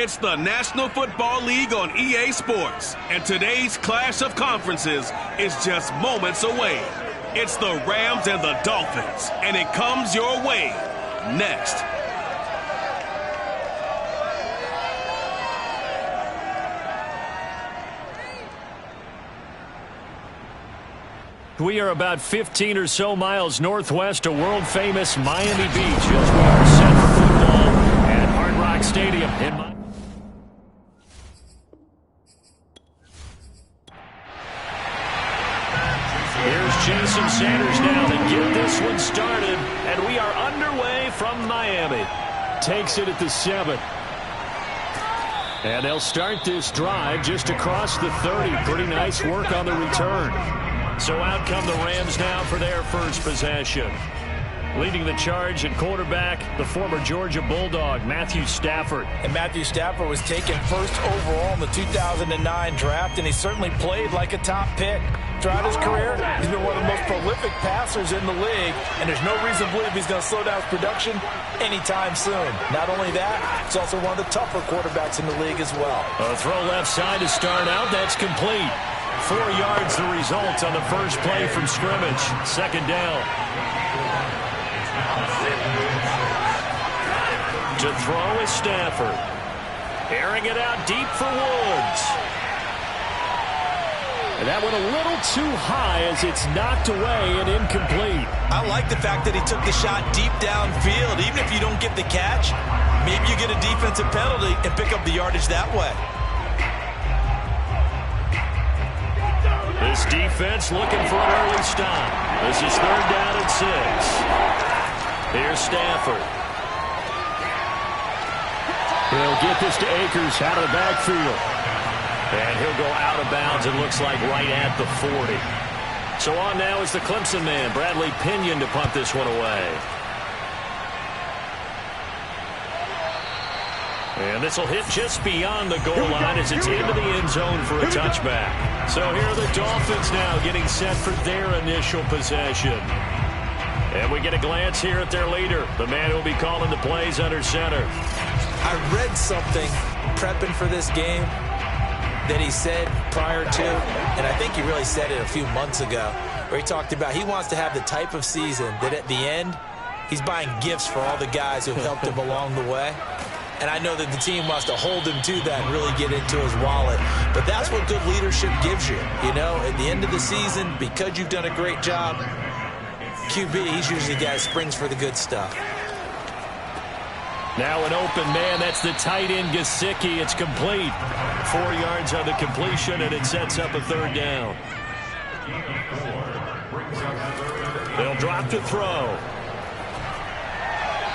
It's the National Football League on EA Sports, and today's clash of conferences is just moments away. It's the Rams and the Dolphins, and it comes your way next. We are about 15 or so miles northwest of world-famous Miami Beach as we are set for football at Hard Rock Stadium in Miami. Here's Jason Sanders now to get this one started, and we are underway from Miami. Takes it at the 7. And they'll start this drive just across the 30. Pretty nice work on the return. So out come the Rams now for their first possession. Leading the charge at quarterback, the former Georgia Bulldog, Matthew Stafford. And Matthew Stafford was taken first overall in the 2009 draft, and he certainly played like a top pick. Throughout his career, he's been one of the most prolific passers in the league, and there's no reason to believe he's going to slow down his production anytime soon. Not only that, he's also one of the tougher quarterbacks in the league as well. A throw left side to start out. That's complete. 4 yards the result on the first play from scrimmage. Second down. To throw is Stafford. Airing it out deep for Woods. And that went a little too high as it's knocked away and incomplete. I like the fact that he took the shot deep downfield. Even if you don't get the catch, maybe you get a defensive penalty and pick up the yardage that way. This defense looking for an early stop. This is third down and 6. Here's Stafford. He'll get this to Akers out of the backfield. And he'll go out of bounds, it looks like right at the 40. So on now is the Clemson man, Bradley Pinion, to punt this one away. And this will hit just beyond the goal line as it's into the end zone for a touchback. So here are the Dolphins now getting set for their initial possession. And we get a glance here at their leader, the man who will be calling the plays under center. I read something prepping for this game that he said prior to, and I think he really said it a few months ago, where he talked about he wants to have the type of season that at the end, he's buying gifts for all the guys who have helped him along the way. And I know that the team wants to hold him to that and really get into his wallet. But that's what good leadership gives you. You know, at the end of the season, because you've done a great job, QB, he's usually the guy who springs for the good stuff. Now an open man, that's the tight end Gesicki. It's complete. 4 yards on the completion, and it sets up a third down. They'll drop to throw.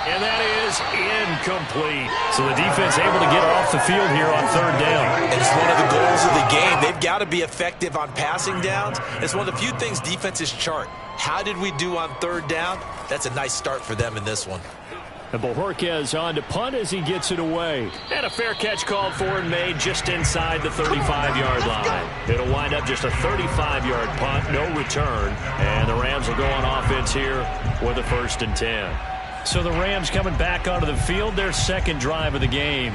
And that is incomplete. So the defense able to get off the field here on third down. And it's one of the goals of the game. They've got to be effective on passing downs. It's one of the few things defenses chart. How did we do on third down? That's a nice start for them in this one. And Bojorquez on to punt as he gets it away. And a fair catch called for and made just inside the 35-yard line. It'll wind up just a 35-yard punt, no return. And the Rams will go on offense here with a 1st and 10. So the Rams coming back onto the field, their second drive of the game.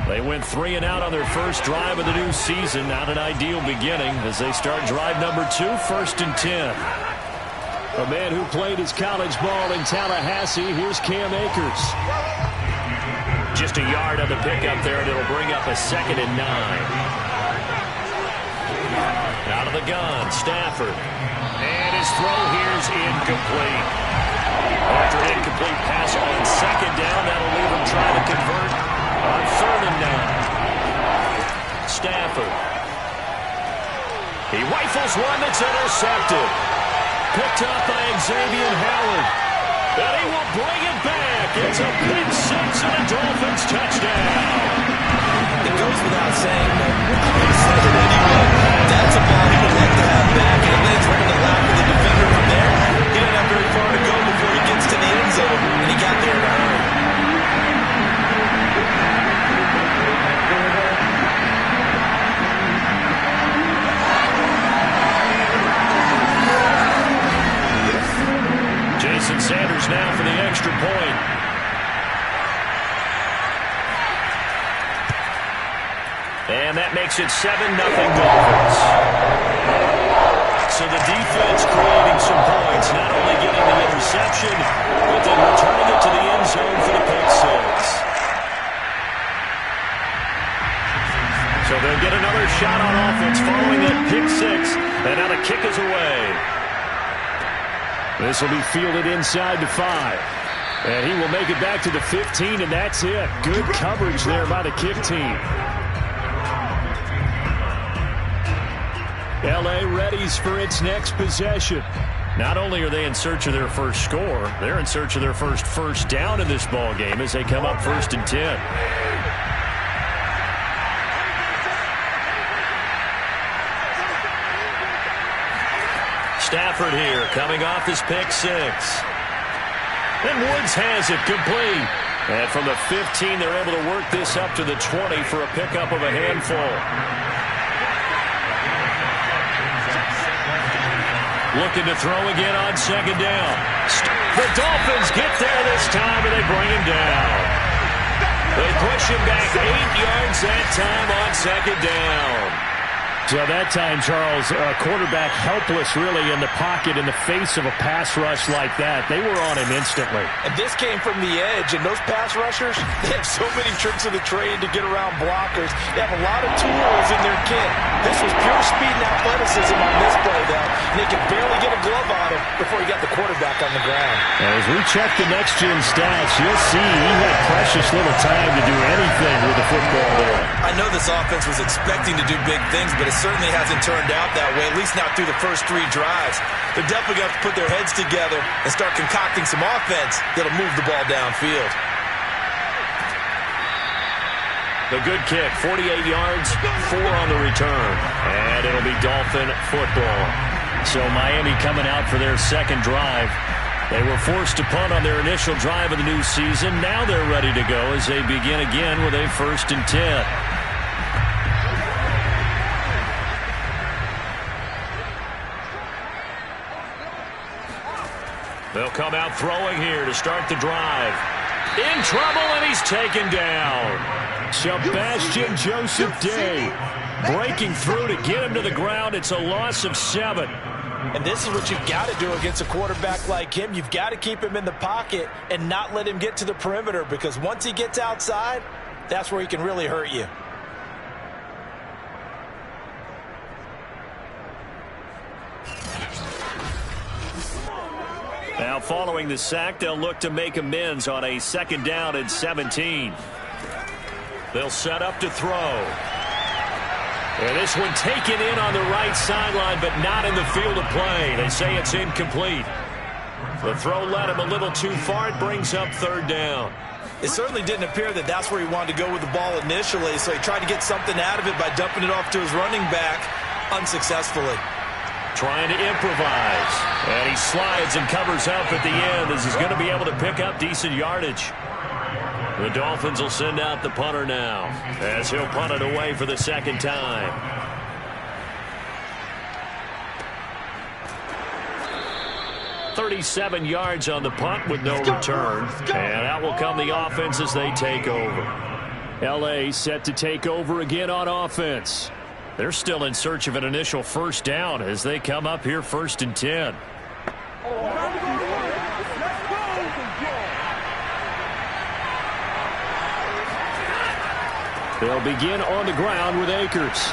They went 3 and out on their first drive of the new season. Not an ideal beginning as they start drive number 2, 1st and 10. A man who played his college ball in Tallahassee, here's Cam Akers. Just a yard on the pickup there, and it'll bring up a 2nd and 9. Out of the gun, Stafford. And his throw here is incomplete. After an incomplete pass on 2nd down, that'll leave him trying to convert on 3rd and 9. Stafford. He rifles one that's intercepted. Picked up by Xavier Howard. And he will bring it back. It's a pick 6 and a Dolphins touchdown. It goes without saying, but I'm going to say it anyway. That's a ball he would like to have back, and it lands right in the lap of the defender from there. He didn't have very far to go before he gets to the end zone, and he got there in a hurry. Jason Sanders now for the extra point. And that makes it 7-0 Dolphins. So the defense creating some points, not only getting the interception, but then returning it to the end zone for the pick six. So they'll get another shot on offense following that pick six. And now the kick is away. This will be fielded inside the 5. And he will make it back to the 15, and that's it. Good coverage there by the kick team. L.A. readies for its next possession. Not only are they in search of their first score, they're in search of their first down in this ball game as they come up 1st and 10. Stafford here coming off his pick six. And Woods has it complete. And from the 15, they're able to work this up to the 20 for a pickup of a handful. Looking to throw again on 2nd down. The Dolphins get there this time, and they bring him down. They push him back 8 yards that time on 2nd down. So that time, Charles, quarterback helpless really in the pocket in the face of a pass rush like that. They were on him instantly. And this came from the edge, and those pass rushers, they have so many tricks of the trade to get around blockers. They have a lot of tools in their kit. This was pure speed and athleticism on this play, though, and they could barely get a glove on him before he got the quarterback on the ground. As we check the next-gen stats, you'll see he had precious little time to do anything with the football there. I know this offense was expecting to do big things, but it certainly hasn't turned out that way, at least not through the first 3 drives. They're definitely going to put their heads together and start concocting some offense that'll move the ball downfield. The good kick, 48 yards, 4 on the return. And it'll be Dolphin football. So Miami coming out for their second drive. They were forced to punt on their initial drive of the new season. Now they're ready to go as they begin again with a 1st and 10. They'll come out throwing here to start the drive. In trouble, and he's taken down. Sebastian Joseph Day breaking through to get him to the ground. It's a loss of 7. And this is what you've got to do against a quarterback like him. You've got to keep him in the pocket and not let him get to the perimeter, because once he gets outside, that's where he can really hurt you. Now following the sack, they'll look to make amends on a 2nd down and 17. They'll set up to throw. And this one taken in on the right sideline, but not in the field of play. They say it's incomplete. The throw led him a little too far. It brings up 3rd down. It certainly didn't appear that that's where he wanted to go with the ball initially, so he tried to get something out of it by dumping it off to his running back unsuccessfully. Trying to improvise. And he slides and covers up at the end as he's going to be able to pick up decent yardage. The Dolphins will send out the punter now as he'll punt it away for the 2nd time. $37 yards on the punt with no return. And out will come the offense as they take over. L.A. set to take over again on offense. They're still in search of an initial 1st down as they come up here 1st and 10. They'll begin on the ground with Akers.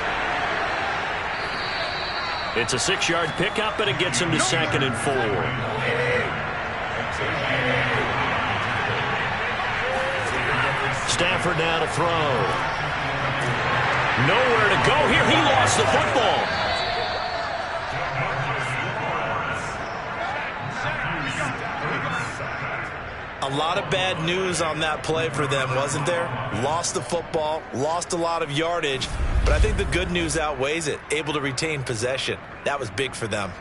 It's a 6-yard pickup, and it gets him to 2nd and 4. Stafford now to throw. Nowhere to go here. He lost the football. A lot of bad news on that play for them, wasn't there? Lost the football, lost a lot of yardage, but I think the good news outweighs it. Able to retain possession. That was big for them.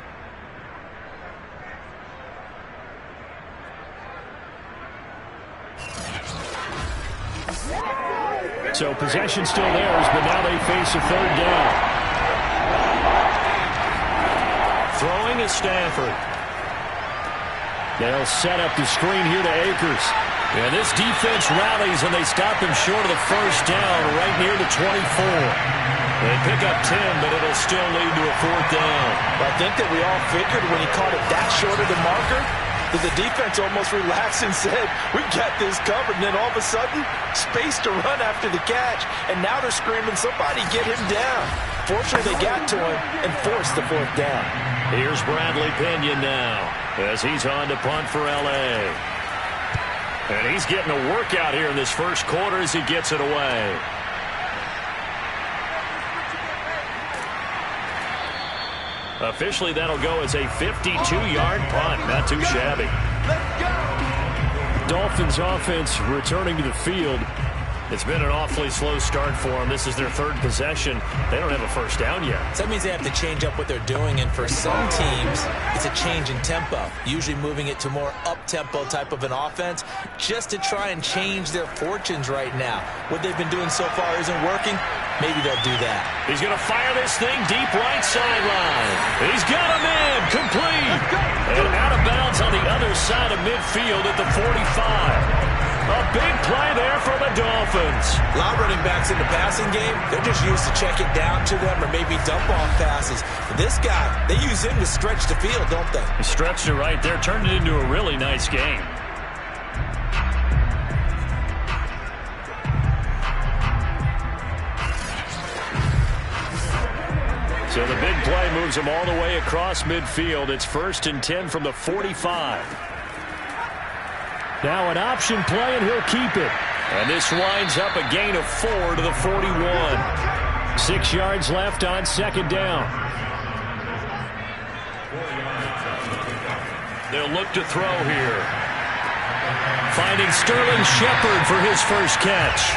So possession still theirs, but now they face a 3rd down. Throwing is Stafford. They'll set up the screen here to Akers. And this defense rallies, and they stop him short of the first down right near the 24. They pick up 10, but it'll still lead to a fourth down. I think that we all figured when he caught it that short of the marker that the defense almost relaxed and said, we got this covered. And then all of a sudden, space to run after the catch. And now they're screaming, somebody get him down. Fortunately, they got to him and forced the fourth down. Here's Bradley Pinion now as he's on to punt for L.A. And he's getting a workout here in this first quarter as he gets it away. Officially, that'll go as a 52-yard punt. Not too shabby. Dolphins offense returning to the field. It's been an awfully slow start for them. This is their third possession. They don't have a first down yet. So that means they have to change up what they're doing, and for some teams, it's a change in tempo, usually moving it to more up-tempo type of an offense just to try and change their fortunes right now. What they've been doing so far isn't working. Maybe they'll do that. He's going to fire this thing deep right sideline. He's got him in, complete. And out of bounds on the other side of midfield at the 45. A big play there for the Dolphins. A lot of running backs in the passing game, they're just used to check it down to them or maybe dump off passes. But this guy, they use him to stretch the field, don't they? He stretched it right there, turned it into a really nice game. So the big play moves him all the way across midfield. It's 1st and 10 from the 45. Now an option play, and he'll keep it. And this winds up a gain of 4 to the 41. 6 yards left on second down. They'll look to throw here. Finding Sterling Shepard for his first catch.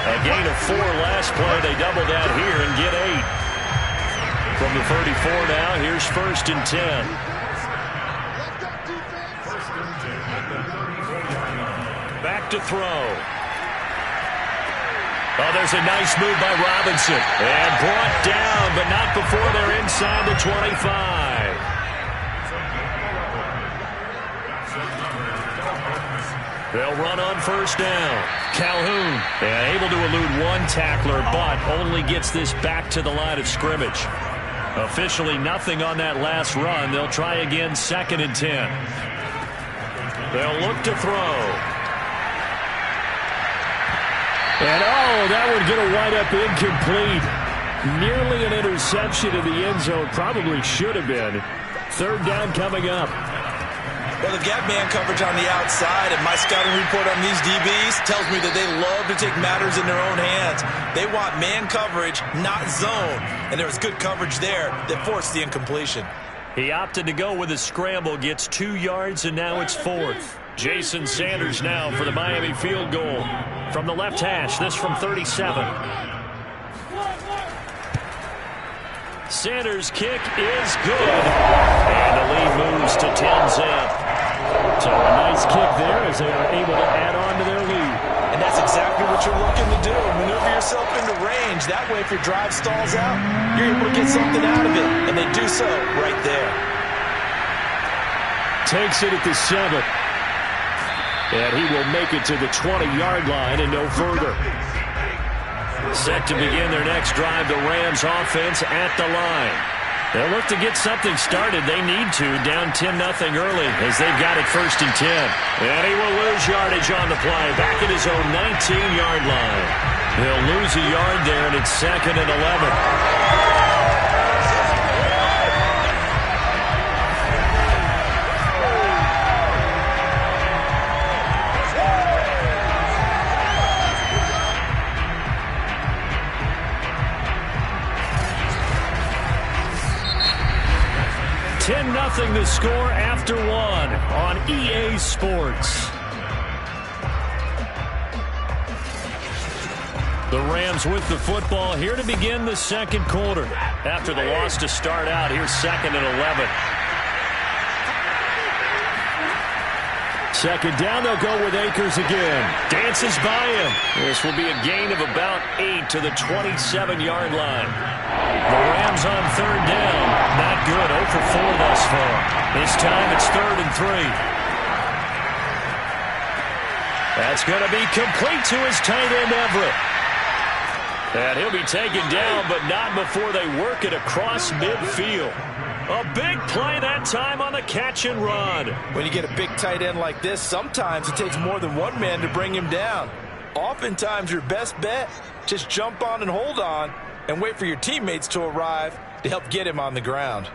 A gain of 4 last play. They double that here and get 8. From the 34 now, here's 1st and 10. Back to throw. Oh, there's a nice move by Robinson. And brought down, but not before they're inside the 25. They'll run on first down. Calhoun able to elude one tackler, but only gets this back to the line of scrimmage. Officially nothing on that last run. They'll try again, 2nd and 10. They'll look to throw. And, that one going to wind up incomplete. Nearly an interception in the end zone. Probably should have been. 3rd down coming up. Well, the gap man coverage on the outside, and my scouting report on these DBs tells me that they love to take matters in their own hands. They want man coverage, not zone. And there was good coverage there that forced the incompletion. He opted to go with a scramble, gets 2 yards, and now it's 4th. Jason Sanders now for the Miami field goal. From the left hash, this from 37. Sanders' kick is good. And the lead moves to 10-zip. So a nice kick there as they are able to add on to their lead. And that's exactly what you're looking to do. Maneuver yourself into range. That way, if your drive stalls out, you're able to get something out of it. And they do so right there. Takes it at the 7. And he will make it to the 20-yard line and no further. Set to begin their next drive, the Rams offense at the line. They'll look to get something started. They need to, down 10-0 early as they've got it 1st and 10. And he will lose yardage on the play, back at his own 19-yard line. He'll lose a yard there, and it's 2nd and 11. Nothing to score after 1 on EA Sports. The Rams with the football here to begin the second quarter. After the loss to start out, here's 2nd and 11. Second down, they'll go with Akers again. Dances by him. This will be a gain of about 8 to the 27-yard line. The Rams on 3rd down. Not good. 0 for 4 thus far. This time it's 3rd and 3. That's going to be complete to his tight end, Everett. And he'll be taken down, but not before they work it across midfield. A big play that time on the catch and run. When you get a big tight end like this, sometimes it takes more than one man to bring him down. Oftentimes, your best bet, just jump on and hold on and wait for your teammates to arrive to help get him on the ground.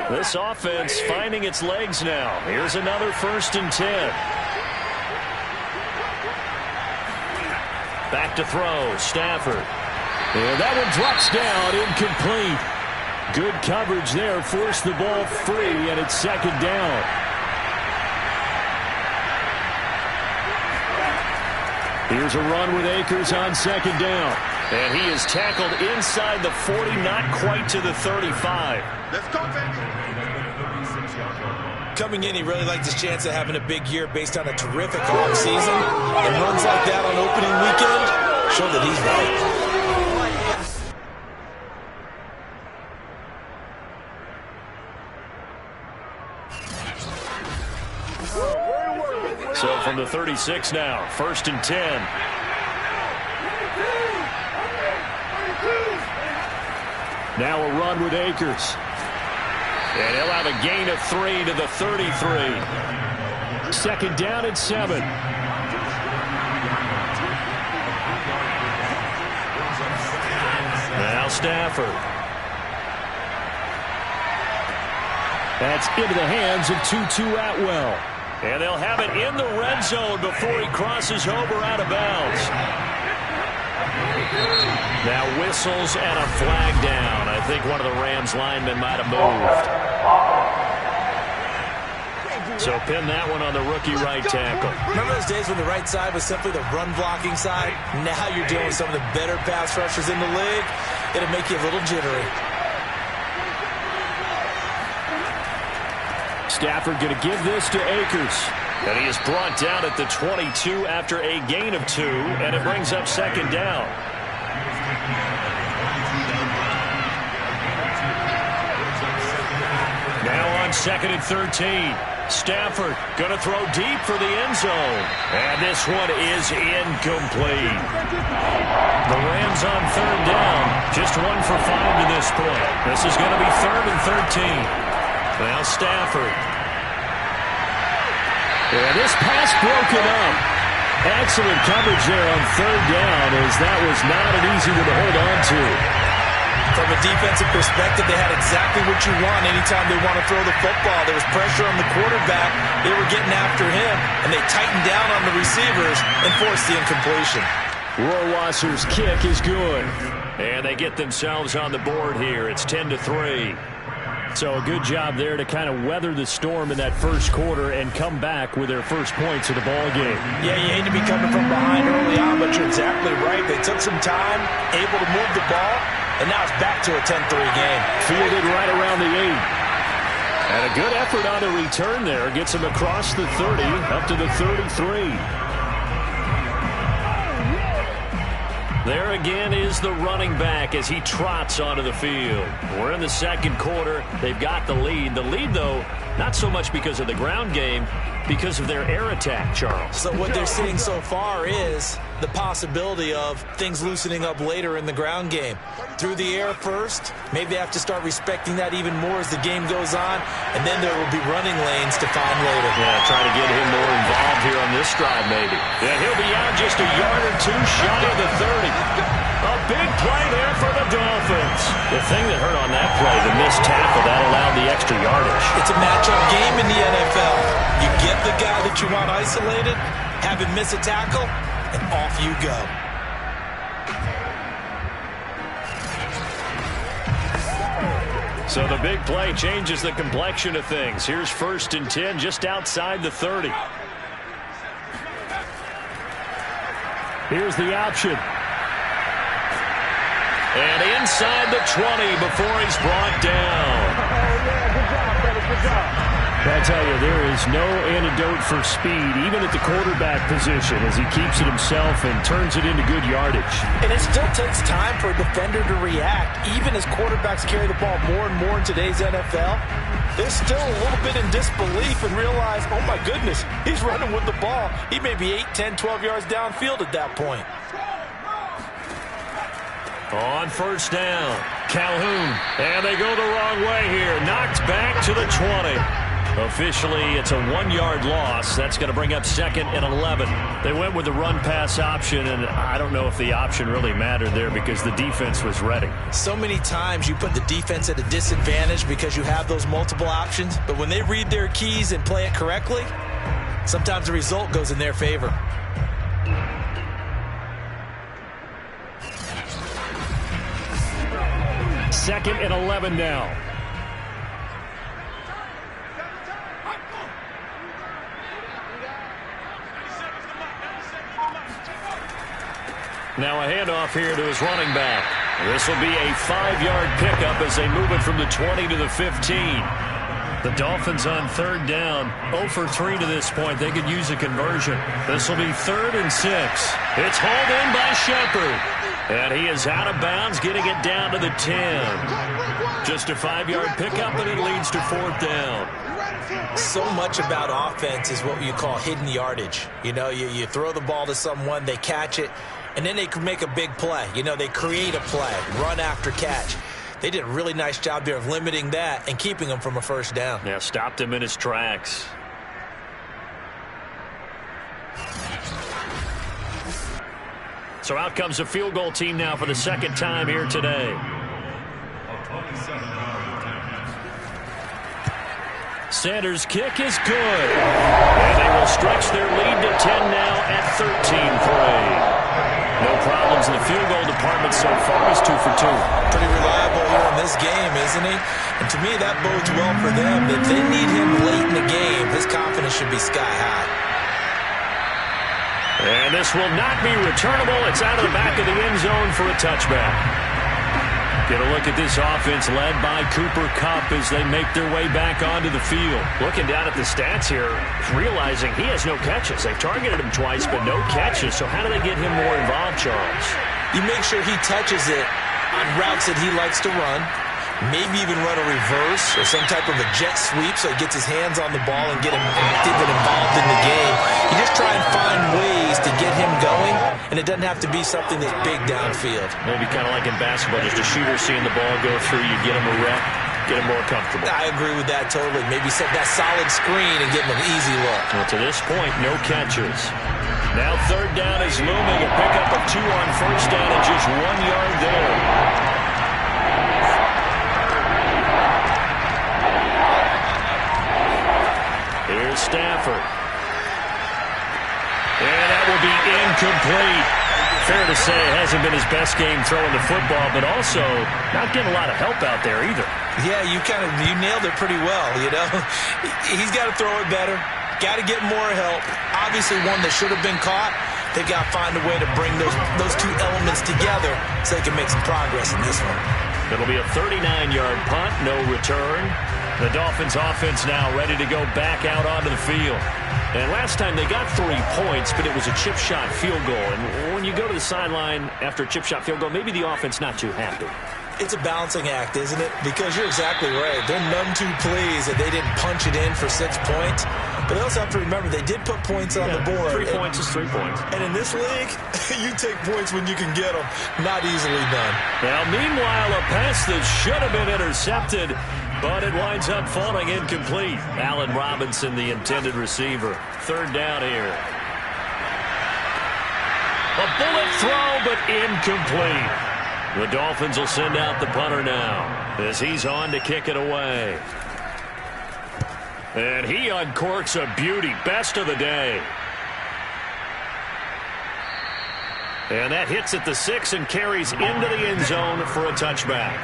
This offense finding its legs now. Here's another 1st and 10. Back to throw, Stafford. And that one drops down, incomplete. Good coverage there, forced the ball free, and it's 2nd down. Here's a run with Akers on 2nd down. And he is tackled inside the 40, not quite to the 35. Let's go, baby. Coming in, he really liked his chance of having a big year based on a terrific offseason. And runs like that on opening weekend show that he's right. So from the 36 now, 1st and 10. Now a run with Akers. And he'll have a gain of 3 to the 33. 2nd down and 7. Now Stafford. That's into the hands of Tutu Atwell. And they'll have it in the red zone before he crosses over out of bounds. Now whistles and a flag down. I think one of the Rams linemen might have moved. So pin that one on the rookie right tackle. Remember those days when the right side was simply the run-blocking side? Now you're dealing with some of the better pass rushers in the league. It'll make you a little jittery. Stafford going to give this to Akers. And he is brought down at the 22 after a gain of 2, and it brings up 2nd down. Now on 2nd and 13. Stafford going to throw deep for the end zone. And this one is incomplete. The Rams on 3rd down. Just 1 for 5 to this point. This is going to be 3rd and 13. Now Stafford. And this pass broken up. Excellent coverage there on 3rd down, as that was not an easy one to hold on to. From a defensive perspective, they had exactly what you want anytime they want to throw the football. There was pressure on the quarterback. They were getting after him, and they tightened down on the receivers and forced the incompletion. Rohrwasser's kick is good. And they get themselves on the board here. It's 10-3. So a good job there to kind of weather the storm in that first quarter and come back with their first points of the ball game. Yeah, you hate to be coming from behind early on, but you're exactly right. They took some time, able to move the ball, and now it's back to a 10-3 game. Fielded right around the 8. And a good effort on the return there. Gets him across the 30, up to the 33. There again is the running back as he trots onto the field. We're in the 2nd quarter. They've got the lead. The lead, though, not so much because of the ground game, because of their air attack, Charles. So what they're seeing so far is the possibility of things loosening up later in the ground game. Through the air first, maybe they have to start respecting that even more as the game goes on, and then there will be running lanes to find later. Yeah, try to get him more involved here on this drive, maybe. Yeah, he'll be out just a yard or 2 shy of the 30. A big play there for the Dolphins. The thing that hurt on that play, the missed tackle, that allowed the extra yardage. It's a matchup game in the NFL. You get the guy that you want isolated, have him miss a tackle, and off you go. So the big play changes the complexion of things. Here's 1st and 10 just outside the 30. Here's the option. And inside the 20 before he's brought down. I tell you, there is no antidote for speed, even at the quarterback position, as he keeps it himself and turns it into good yardage. And it still takes time for a defender to react. Even as quarterbacks carry the ball more and more in today's NFL, they're still a little bit in disbelief and realize, oh my goodness, he's running with the ball. He may be 8, 10, 12 yards downfield at that point. On first down, Calhoun. And they go the wrong way here. Knocked back to the 20. Officially, it's a 1-yard loss. That's going to bring up 2nd and 11. They went with the run-pass option, and I don't know if the option really mattered there because the defense was ready. So many times you put the defense at a disadvantage because you have those multiple options, but when they read their keys and play it correctly, sometimes the result goes in their favor. Second and 11 now. Now a handoff here to his running back. This will be a 5-yard pickup as they move it from the 20 to the 15. The Dolphins on third down, 0 for 3 to this point. They could use a conversion. This will be 3rd and 6. It's hauled in by Shepard. And he is out of bounds, getting it down to the 10. Just a 5-yard pickup, and it leads to 4th down. So much about offense is what you call hidden yardage. You know, you throw the ball to someone, they catch it, and then they can make a big play. You know, they create a play, run after catch. They did a really nice job there of limiting that and keeping him from a first down. Yeah, stopped him in his tracks. So out comes a field goal team now for the 2nd time here today. Sanders' kick is good. And they will stretch their lead to 10 now at 13-3. No problems in the field goal department so far. He's 2 for 2. Pretty reliable here in this game, isn't he? And to me, that bodes well for them. If they need him late in the game, his confidence should be sky high. And this will not be returnable. It's out of the back of the end zone for a touchback. Get a look at this offense led by Cooper Kupp as they make their way back onto the field. Looking down at the stats here, realizing he has no catches. They've targeted him twice, but no catches. So how do they get him more involved, Charles? You make sure he touches it on routes that he likes to run. Maybe even run a reverse or some type of a jet sweep so he gets his hands on the ball and get him active and involved in the game. You just try and find ways to get him going, and it doesn't have to be something that's big downfield. Maybe kind of like in basketball, just a shooter seeing the ball go through, you get him a rep, get him more comfortable. I agree with that totally. Maybe set that solid screen and give him an easy look. Well, to this point, no catches. Now third down is looming. A pickup of 2 on first down and just 1 yard there. Here's Stafford. And that will be incomplete. Fair to say it hasn't been his best game throwing the football, but also not getting a lot of help out there either. Yeah, you nailed it pretty well, you know. He's got to throw it better. Got to get more help. Obviously one that should have been caught. They've got to find a way to bring those 2 elements together so they can make some progress in this one. It'll be a 39-yard punt, no return. The Dolphins offense now ready to go back out onto the field. And last time they got 3 points, but it was a chip shot field goal. And when you go to the sideline after a chip shot field goal, maybe the offense not too happy. It's a balancing act, isn't it? Because you're exactly right. They're none too pleased that they didn't punch it in for 6 points. But they also have to remember they did put points on the board. 3 points is 3 points. And in this league, you take points when you can get them. Not easily done. Now, meanwhile, a pass that should have been intercepted, but it winds up falling incomplete. Allen Robinson, the intended receiver. Third down here. A bullet throw, but incomplete. The Dolphins will send out the punter now as he's on to kick it away. And he uncorks a beauty. Best of the day. And that hits at the 6 and carries into the end zone for a touchback.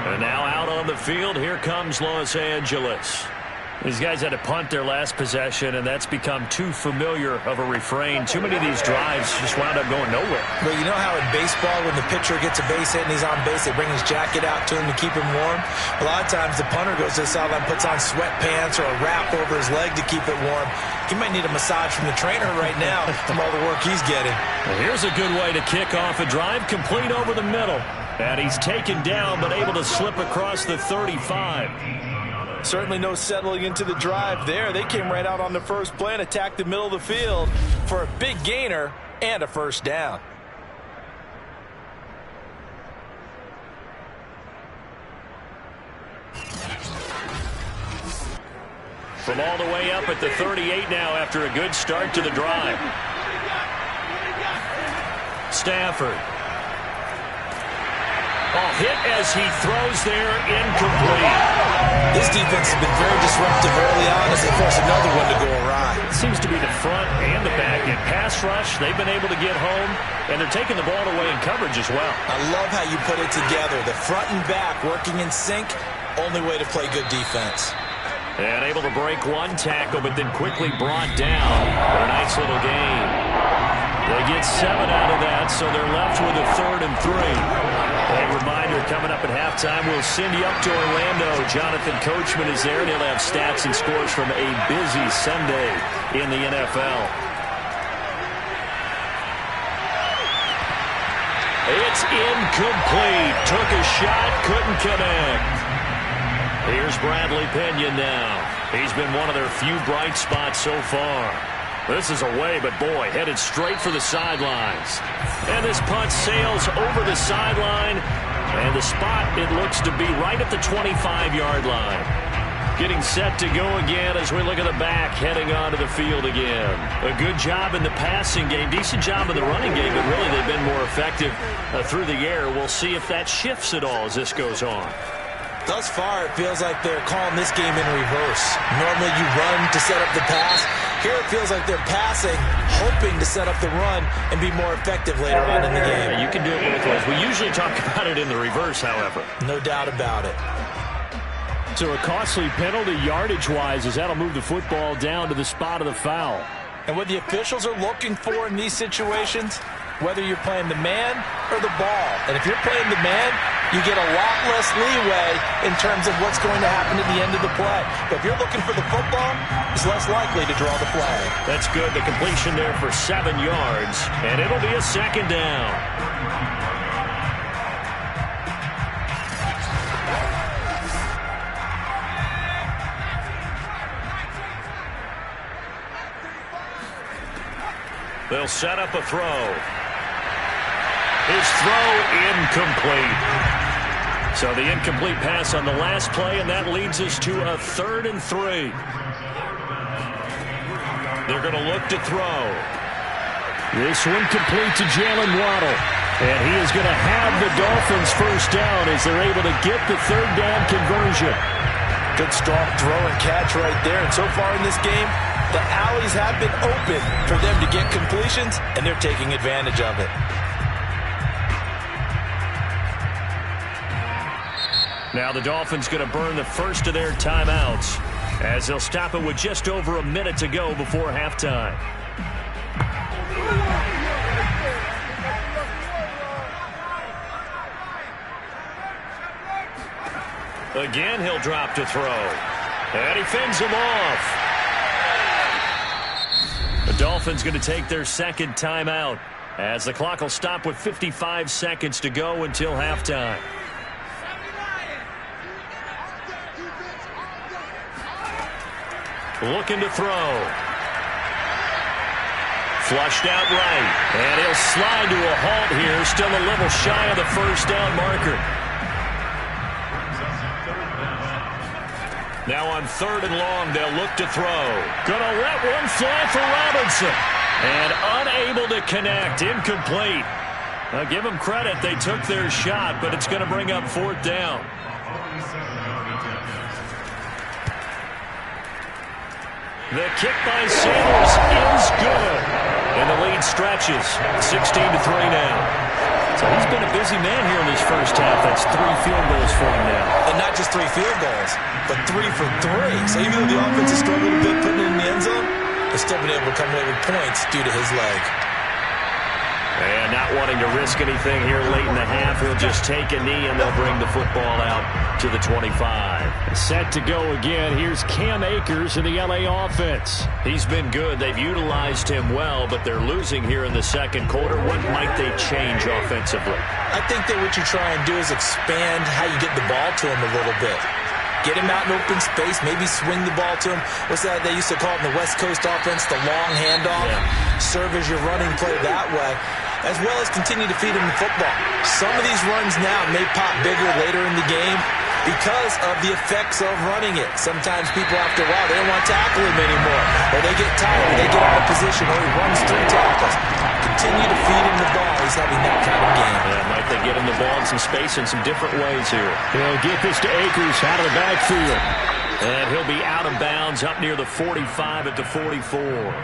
And now out on the field, here comes Los Angeles. These guys had to punt their last possession, and that's become too familiar of a refrain. Too many of these drives just wound up going nowhere. Well, you know how in baseball, when the pitcher gets a base hit and he's on base, they bring his jacket out to him to keep him warm? A lot of times the punter goes to the sideline, puts on sweatpants or a wrap over his leg to keep it warm. He might need a massage from the trainer right now from all the work he's getting. Well, here's a good way to kick off a drive, complete over the middle. And he's taken down, but able to slip across the 35. Certainly no settling into the drive there. They came right out on the first play and attacked the middle of the field for a big gainer and a first down. From all the way up at the 38 now after a good start to the drive. Stafford. Oh, hit as he throws there, incomplete. This defense has been very disruptive early on as they force another one to go awry. It seems to be the front and the back. In pass rush, they've been able to get home, and they're taking the ball away in coverage as well. I love how you put it together. The front and back working in sync, only way to play good defense. And able to break one tackle, but then quickly brought down. But a nice little gain. They get 7 out of that, so they're left with a 3rd and 3. A reminder, coming up at halftime, we'll send you up to Orlando. Jonathan Coachman is there, and he'll have stats and scores from a busy Sunday in the NFL. It's incomplete. Took a shot, couldn't connect. Here's Bradley Pinion now. He's been one of their few bright spots so far. This is away, but boy, headed straight for the sidelines. And this punt sails over the sideline. And the spot, it looks to be right at the 25-yard line. Getting set to go again as we look at the back, heading onto the field again. A good job in the passing game, decent job in the running game, but really they've been more effective through the air. We'll see if that shifts at all as this goes on. Thus far, it feels like they're calling this game in reverse. Normally you run to set up the pass. Here it feels like they're passing, hoping to set up the run and be more effective later on in the game. Yeah, you can do it both ways. We usually talk about it in the reverse, however. No doubt about it. So a costly penalty yardage-wise as that'll move the football down to the spot of the foul. And what the officials are looking for in these situations, whether you're playing the man or the ball. And if you're playing the man, you get a lot less leeway in terms of what's going to happen at the end of the play. But if you're looking for the football, it's less likely to draw the flag. That's good. The completion there for 7 yards, and it'll be a 2nd down. They'll set up a throw. His throw incomplete. So the incomplete pass on the last play, and that leads us to a 3rd and 3. They're going to look to throw. This one complete to Jalen Waddle. And he is going to have the Dolphins first down as they're able to get the 3rd down conversion. Good strong throw and catch right there. And so far in this game, the alleys have been open for them to get completions, and they're taking advantage of it. Now the Dolphins going to burn the first of their timeouts as they'll stop it with just over a minute to go before halftime. Again, he'll drop to throw. And he fends him off. The Dolphins going to take their 2nd timeout as the clock will stop with 55 seconds to go until halftime. Looking to throw. Flushed out right. And he'll slide to a halt here. Still a little shy of the first down marker. Now on 3rd and long, they'll look to throw. Gonna let one fly for Robinson. And unable to connect. Incomplete. Now give them credit. They took their shot, but it's going to bring up 4th down. The kick by Sanders is good. And the lead stretches. 16-3 now. So he's been a busy man here in this first half. That's 3 field goals for him now. And not just 3 field goals, but 3 for 3. So even though the offense has struggled a bit putting it in the end zone, they've still been able to come away with points due to his leg. And not wanting to risk anything here late in the half, he'll just take a knee and they'll bring the football out to the 25. Set to go again. Here's Cam Akers in the LA offense. He's been good. They've utilized him well, but they're losing here in the second quarter. What might they change offensively? I think that what you try and do is expand how you get the ball to him a little bit. Get him out in open space, maybe swing the ball to him. What's that they used to call it in the West Coast offense, the long handoff? Yeah. Serve as your running play that way, as well as continue to feed him the football. Some of these runs now may pop bigger later in the game because of the effects of running it. Sometimes people, after a while, they don't want to tackle him anymore. Or they get tired, or they get out of position, or he runs 3 tackles. Continue to feed him the ball. He's having that kind of game. Yeah, might they get him the ball in some space in some different ways here. He'll get this to Akers out of the backfield. And he'll be out of bounds up near the 45 at the 44.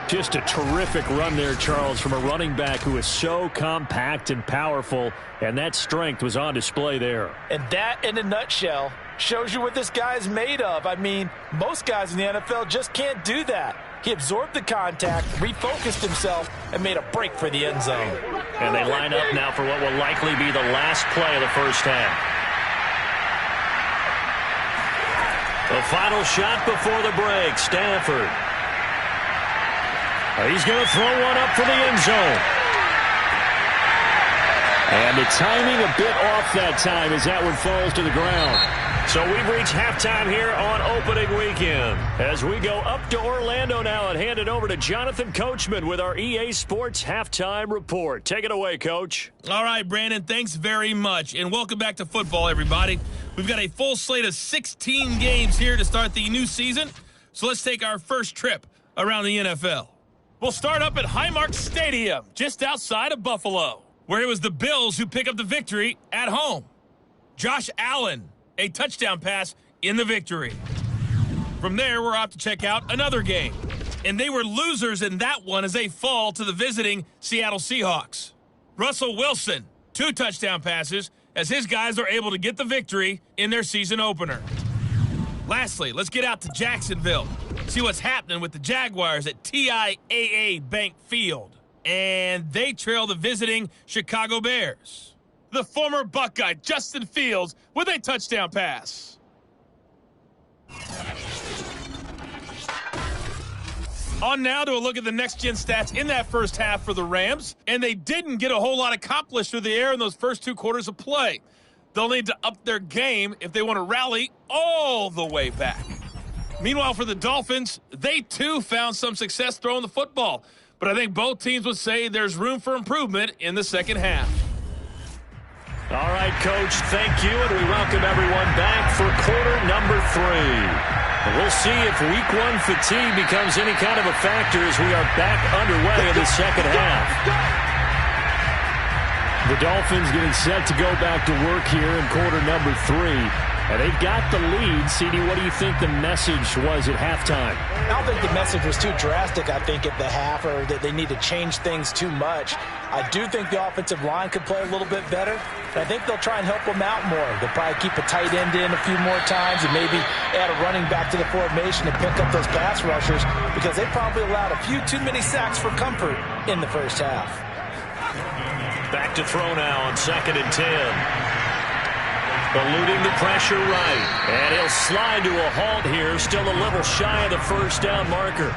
Just a terrific run there, Charles, from a running back who is so compact and powerful, and that strength was on display there. And that, in a nutshell, shows you what this guy is made of. I mean, most guys in the NFL just can't do that. He absorbed the contact, refocused himself, and made a break for the end zone. And they line up now for what will likely be the last play of the first half. The final shot before the break, Stanford. He's going to throw one up for the end zone. And the timing a bit off that time as that one falls to the ground. So we've reached halftime here on opening weekend. As we go up to Orlando now and hand it over to Jonathan Coachman with our EA Sports Halftime Report. Take it away, Coach. All right, Brandon, thanks very much. And welcome back to football, everybody. We've got a full slate of 16 games here to start the new season. So let's take our first trip around the NFL. We'll start up at Highmark Stadium, just outside of Buffalo, where it was the Bills who pick up the victory at home. Josh Allen, a touchdown pass in the victory. From there, we're off to check out another game. And they were losers in that one as they fall to the visiting Seattle Seahawks. Russell Wilson, 2 touchdown passes as his guys are able to get the victory in their season opener. Lastly, let's get out to Jacksonville. See what's happening with the Jaguars at TIAA Bank Field. And they trail the visiting Chicago Bears. The former Buckeye, Justin Fields, with a touchdown pass. On now to a look at the next-gen stats in that first half for the Rams. And they didn't get a whole lot accomplished through the air in those first 2 quarters of play. They'll need to up their game if they want to rally all the way back. Meanwhile, for the Dolphins, they too found some success throwing the football. But I think both teams would say there's room for improvement in the second half. All right, Coach, thank you, and we welcome everyone back for quarter number 3. And we'll see if week 1 fatigue becomes any kind of a factor as we are back underway in the second half. The Dolphins getting set to go back to work here in quarter number 3. And they've got the lead. CD, what do you think the message was at halftime? I don't think the message was too drastic, I think, at the half, or that they need to change things too much. I do think the offensive line could play a little bit better. And I think they'll try and help them out more. They'll probably keep a tight end in a few more times and maybe add a running back to the formation and pick up those pass rushers because they probably allowed a few too many sacks for comfort in the first half. Back to throw now on 2nd and 10. Eluding the pressure right. And he'll slide to a halt here. Still a little shy of the first down marker.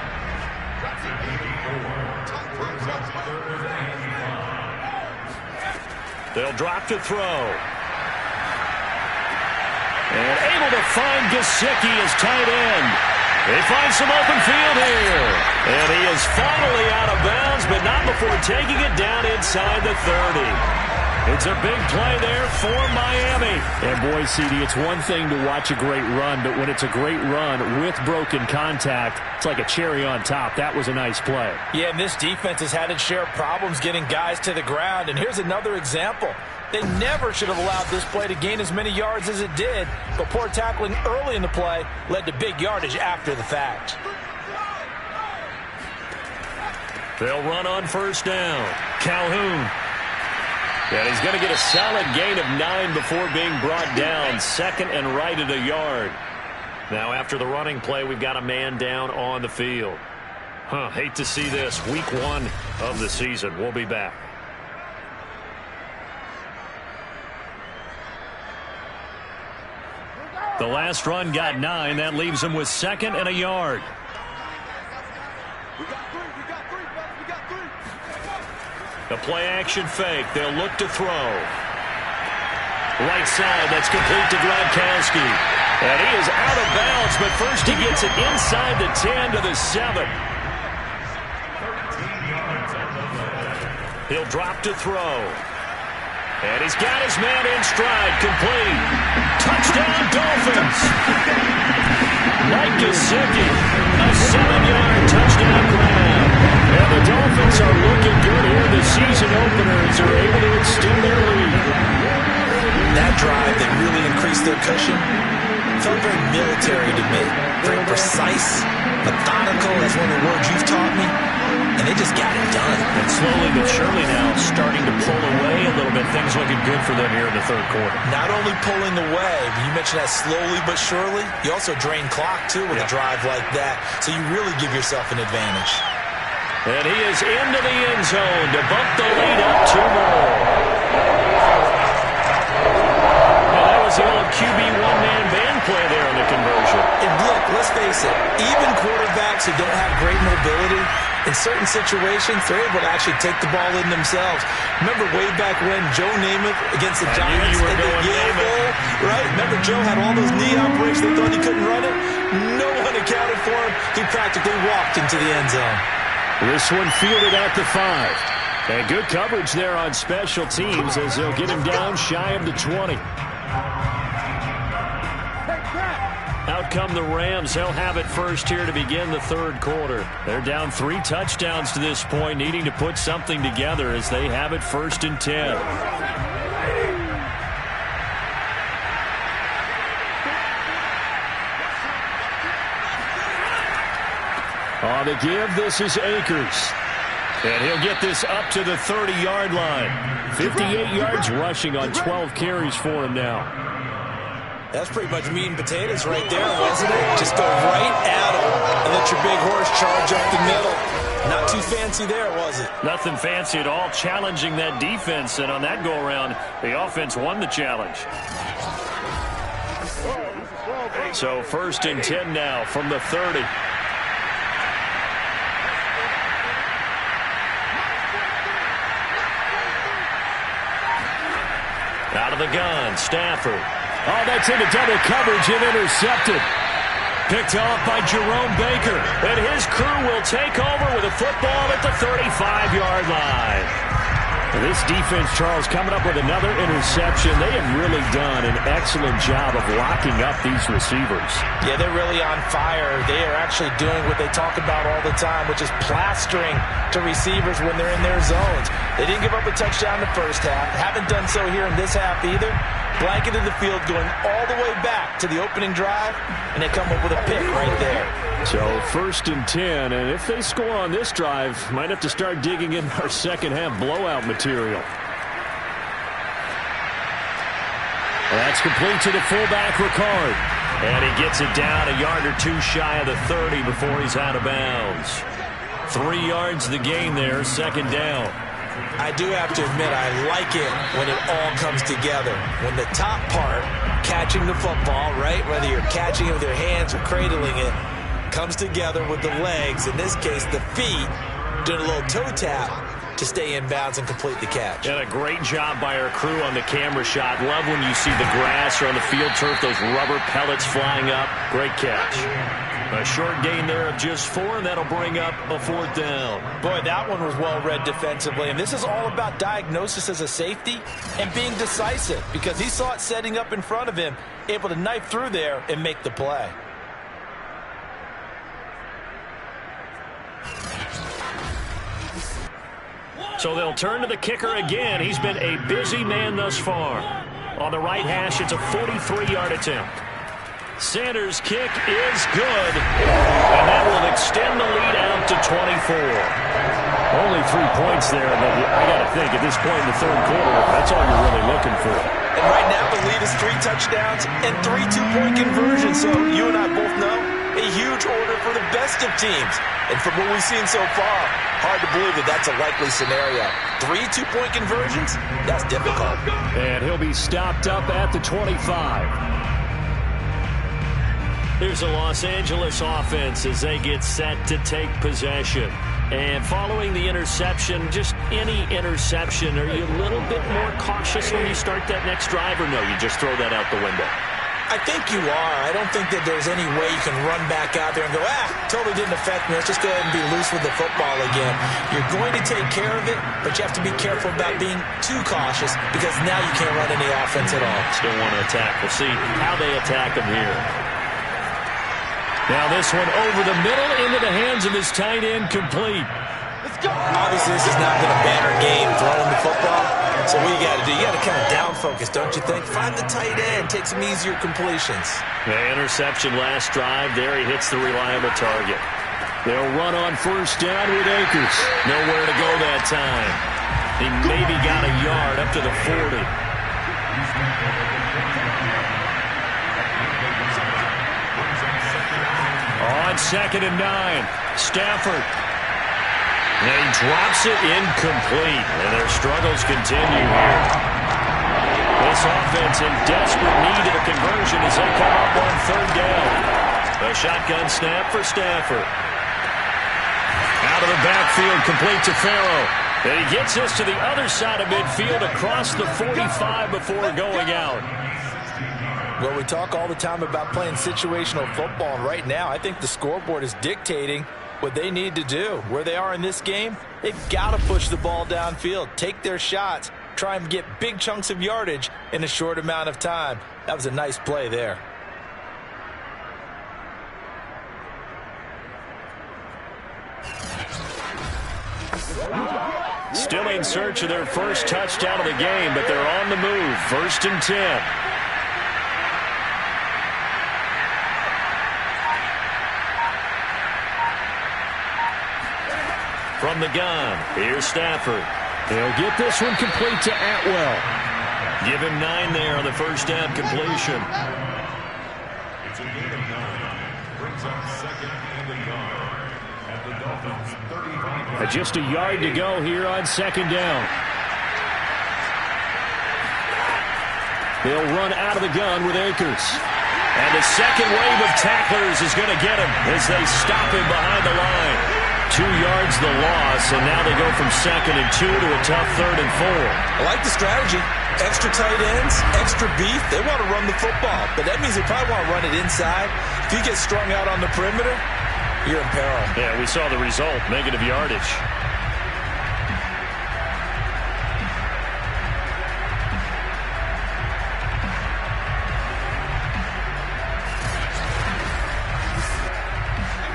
They'll drop to throw. And able to find Gesicki as tight end. They find some open field here. And he is finally out of bounds, but not before taking it down inside the 30. It's a big play there for Miami. And boy, CD, it's one thing to watch a great run, but when it's a great run with broken contact, it's like a cherry on top. That was a nice play. Yeah, and this defense has had its share of problems getting guys to the ground. And here's another example. They never should have allowed this play to gain as many yards as it did, but poor tackling early in the play led to big yardage after the fact. They'll run on first down. Calhoun. And he's going to get a solid gain of 9 before being brought down. Second and right at a yard. Now after the running play, we've got a man down on the field. Hate to see this. Week 1 of the season. We'll be back. The last run got 9. That leaves him with second and a yard. The play action fake. They'll look to throw. Right side. That's complete to Gronkowski. And he is out of bounds, but first he gets it inside the 10 to the 7. He'll drop to throw. And he's got his man in stride. Complete. Touchdown, Dolphins. Mike Gesicki. A 7-yard touchdown grab. And the Dolphins are looking good here. The season openers are able to extend their lead. That drive, they really increased their cushion. Felt very military to me. Very precise, methodical. That's one of the words you've taught me. And they just got it done. And slowly but surely now starting to pull away a little bit. Things looking good for them here in the third quarter. Not only pulling away, but you mentioned that slowly but surely. You also drain clock, too, with a drive like that. So you really give yourself an advantage. And he is into the end zone to bump the lead up 2 more. Now that was the old QB one-man band play there on the conversion. And look, let's face it, even quarterbacks who don't have great mobility, in certain situations, they're able to actually take the ball in themselves. Remember way back when Joe Namath against the Giants at the Yale Bowl, right? Remember Joe had all those knee operations. They thought he couldn't run it. No one accounted for him. He practically walked into the end zone. This one fielded at the 5. And good coverage there on special teams as they'll get him down shy of the 20. Out come the Rams. They'll have it first here to begin the third quarter. They're down 3 touchdowns to this point, needing to put something together as they have it first and 10. On the give, this is Akers. And he'll get this up to the 30-yard line. 58 yards rushing on 12 carries for him now. That's pretty much meat and potatoes right there, wasn't it? Just go right at him and let your big horse charge up the middle. Not too fancy there, was it? Nothing fancy at all, challenging that defense. And on that go-around, the offense won the challenge. So first and 10 now from the 30. Out of the gun, Stafford. Oh, that's into double coverage and intercepted. Picked off by Jerome Baker. And his crew will take over with a football at the 35-yard line. This defense, Charles, coming up with another interception. They have really done an excellent job of locking up these receivers. Yeah, they're really on fire. They are actually doing what they talk about all the time, which is plastering to receivers when they're in their zones. They didn't give up a touchdown in the first half. Haven't done so here in this half either. Blanketed the field going all the way back to the opening drive, and they come up with a pick right there. So first and 10, and if they score on this drive, might have to start digging in our second half blowout material. That's complete to the fullback, Ricard. And he gets it down a yard or 2 shy of the 30 before he's out of bounds. 3 yards the gain there, second down. I do have to admit, I like it when it all comes together. When the top part, catching the football, right, whether you're catching it with your hands or cradling it, comes together with the legs, in this case the feet, doing a little toe tap to stay in bounds and complete the catch. And a great job by our crew on the camera shot. Love when you see the grass or on the field turf, those rubber pellets flying up. Great catch. A short gain there of just 4, and that'll bring up a 4th down. Boy, that one was well read defensively. And this is all about diagnosis as a safety and being decisive, because he saw it setting up in front of him, able to knife through there and make the play. So they'll turn to the kicker again. He's been a busy man thus far. On the right hash, it's a 43-yard attempt. Sanders' kick is good, and that will extend the lead out to Only 3 points there, but I got to think at this point in the third quarter, that's all you're really looking for. And right now the lead is 3 touchdowns and 3 two-point conversions. So you and I both know a huge order for the best of teams. And from what we've seen so far, hard to believe that that's a likely scenario. 3 two-point conversions? That's difficult. And he'll be stopped up at the 25. Here's the Los Angeles offense as they get set to take possession. And following the interception, just any interception, are you a little bit more cautious when you start that next drive, or no, you just throw that out the window? I think you are. I don't think that there's any way you can run back out there and go, totally didn't affect me. Let's just go ahead and be loose with the football again. You're going to take care of it, but you have to be careful about being too cautious because now you can't run any offense at all. Still want to attack. We'll see how they attack them here. Now this one over the middle into the hands of his tight end, complete. Obviously, this has not been a banner game throwing the football. So what you got to do, you got to kind of down focus, don't you think? Find the tight end, take some easier completions. The interception last drive. There he hits the reliable target. They'll run on first down with Akers. Nowhere to go that time. He maybe got a yard up to the 40. On 2nd and 9, Stafford. And he drops it incomplete. And their struggles continue here. This offense in desperate need of a conversion as they come up on 3rd down. A shotgun snap for Stafford. Out of the backfield, complete to Farrell. And he gets this to the other side of midfield across the 45 before going out. Well, we talk all the time about playing situational football, and right now I think the scoreboard is dictating what they need to do. Where they are in this game, they've got to push the ball downfield, take their shots, try and get big chunks of yardage in a short amount of time. That was a nice play there. Still in search of their first touchdown of the game, but they're on the move. 1st and 10. From the gun, here's Stafford. They'll get this one complete to Atwell. Give him 9 there on the first down completion. It's a gain of 9. Brings up 2nd and 9. At the Dolphins 35. Just a yard to go here on 2nd down. They'll run out of the gun with Akers. And the second wave of tacklers is going to get him as they stop him behind the line. 2 yards the loss, and now they go from 2nd and 2 to a tough 3rd and 4. I like the strategy. Extra tight ends, extra beef. They want to run the football, but that means they probably want to run it inside. If you get strung out on the perimeter, you're in peril. Yeah, we saw the result, negative yardage.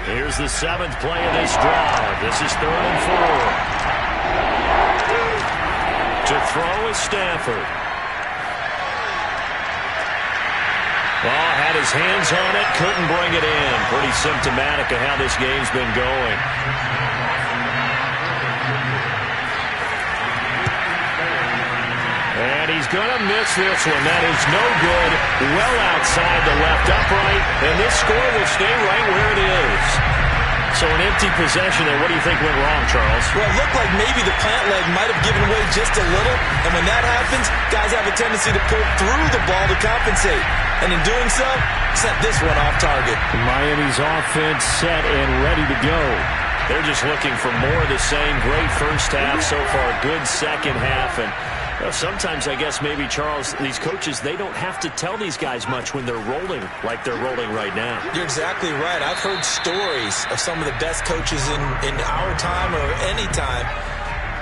Here's the 7th play of this drive. This is 3rd and 4. To throw is Stafford. Ball had his hands on it, couldn't bring it in. Pretty symptomatic of how this game's been going. And he's going to miss this one. That is no good. Well outside the left upright. And this score will stay right where it is. So an empty possession there. What do you think went wrong, Charles? Well, it looked like maybe the plant leg might have given way just a little. And when that happens, guys have a tendency to pull through the ball to compensate. And in doing so, set this one off target. Miami's offense set and ready to go. They're just looking for more of the same. Great first half so far. Good second half. And sometimes, I guess, maybe, Charles, these coaches, they don't have to tell these guys much when they're rolling like they're rolling right now. You're exactly right. I've heard stories of some of the best coaches in our time or any time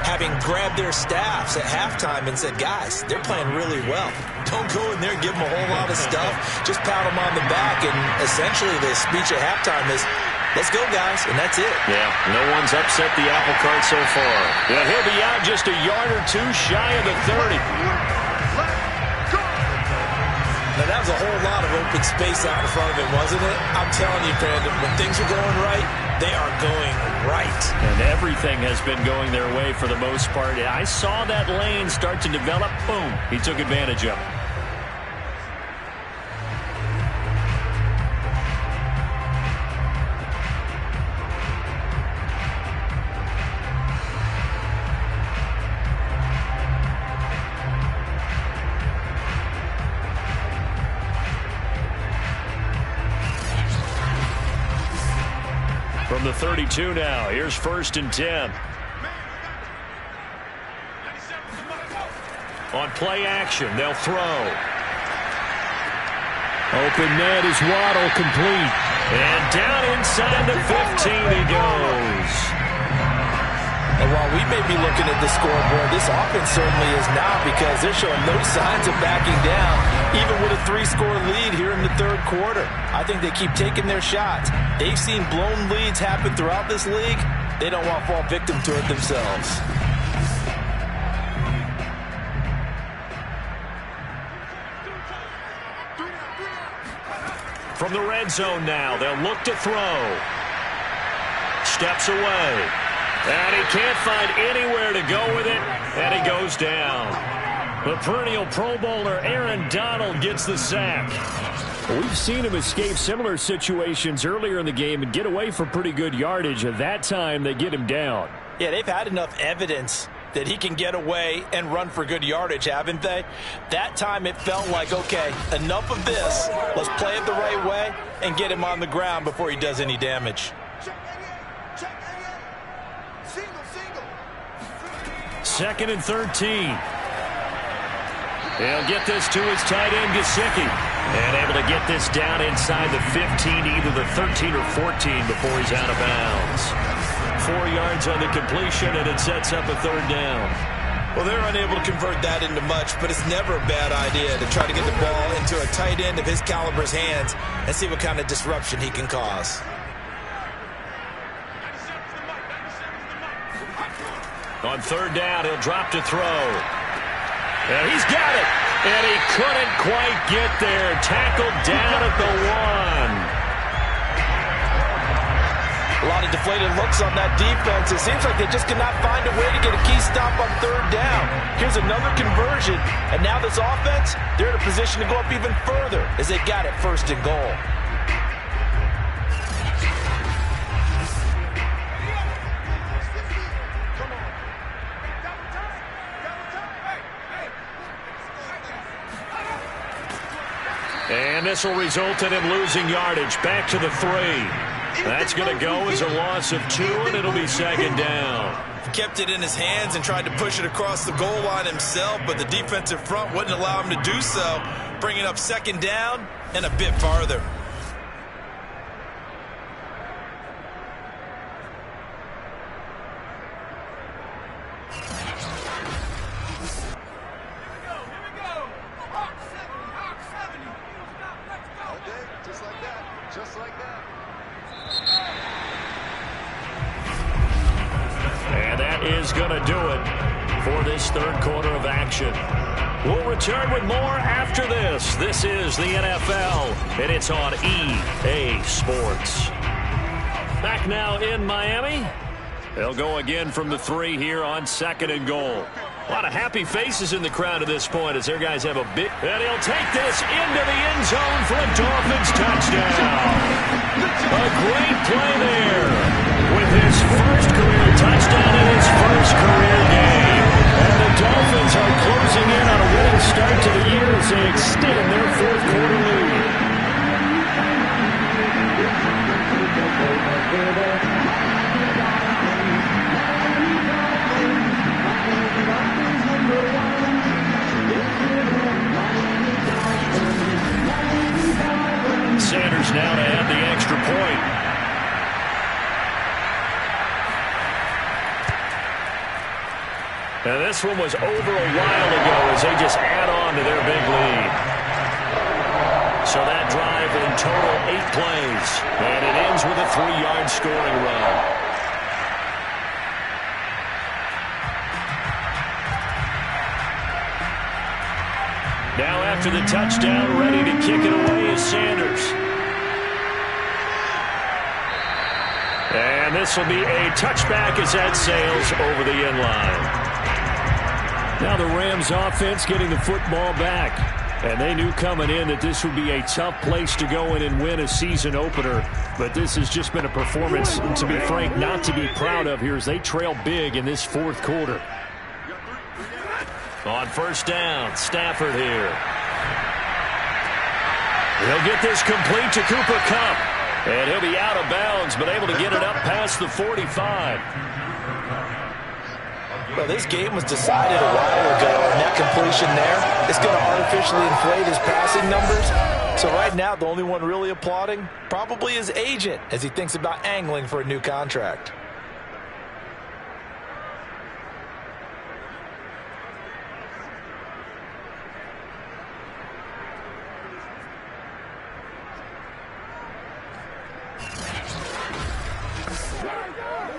having grabbed their staffs at halftime and said, guys, they're playing really well. Don't go in there and give them a whole lot of stuff. Just pat them on the back. And essentially the speech at halftime is, let's go, guys, and that's it. Yeah, no one's upset the apple cart so far. Yeah, he'll be out just a yard or two shy of the 30. Now, that was a whole lot of open space out in front of him, wasn't it? I'm telling you, Brandon, when things are going right, They are going right. And everything has been going their way for the most part. I saw that lane start to develop. Boom. He took advantage of it. From the 32 now, here's 1st and 10. On play action, they'll throw. Open net is Waddle, complete. And down inside the 15 he goes. And while we may be looking at the scoreboard, this offense certainly is not, because they're showing no signs of backing down, even with a 3-score lead here in the third quarter. I think they keep taking their shots. They've seen blown leads happen throughout this league. They don't want to fall victim to it themselves. From the red zone now, they'll look to throw. Steps away. And he can't find anywhere to go with it, and he goes down. The perennial Pro Bowler Aaron Donald gets the sack. We've seen him escape similar situations earlier in the game and get away for pretty good yardage. At that time, they get him down. Yeah, they've had enough evidence that he can get away and run for good yardage, haven't they? That time it felt like, okay, enough of this. Let's play it the right way and get him on the ground before he does any damage. Second and 13. He'll get this to his tight end, Gesicki. And able to get this down inside the 15, either the 13 or 14 before he's out of bounds. 4 yards on the completion, and it sets up a third down. Well, they're unable to convert that into much, but it's never a bad idea to try to get the ball into a tight end of his caliber's hands and see what kind of disruption he can cause. On third down, he'll drop to throw. And he's got it. And he couldn't quite get there. Tackled down at the 1. A lot of deflated looks on that defense. It seems like they just cannot find a way to get a key stop on third down. Here's another conversion. And now this offense, they're in a position to go up even further as they got it 1st and goal. And this will result in him losing yardage. Back to the 3. That's going to go as a loss of 2, and it'll be 2nd down. He kept it in his hands and tried to push it across the goal line himself, but the defensive front wouldn't allow him to do so, bringing up 2nd down and a bit farther. Is going to do it for this third quarter of action. We'll return with more after this. This is the NFL, and it's on EA Sports. Back now in Miami. They'll go again from the 3 here on 2nd and goal. A lot of happy faces in the crowd at this point as their guys have a big... And he'll take this into the end zone for a Dolphins touchdown. A great play there with his first career touchdown in his first career game. And the Dolphins are closing in on a winning start to the year as they extend their 4th quarter lead. Sanders now to add the extra point. Now this one was over a while ago as they just add on to their big lead. So that drive in total 8 plays. And it ends with a 3-yard scoring run. Now after the touchdown, ready to kick it away is Sanders. And this will be a touchback as that sails over the end line. Now the Rams offense getting the football back. And they knew coming in that this would be a tough place to go in and win a season opener. But this has just been a performance, to be frank, not to be proud of here as they trail big in this fourth quarter. On first down, Stafford here. He'll get this complete to Cooper Kupp. And he'll be out of bounds, but able to get it up past the 45. Well, this game was decided a while ago, and that completion there is going to artificially inflate his passing numbers. So right now, the only one really applauding probably his agent as he thinks about angling for a new contract.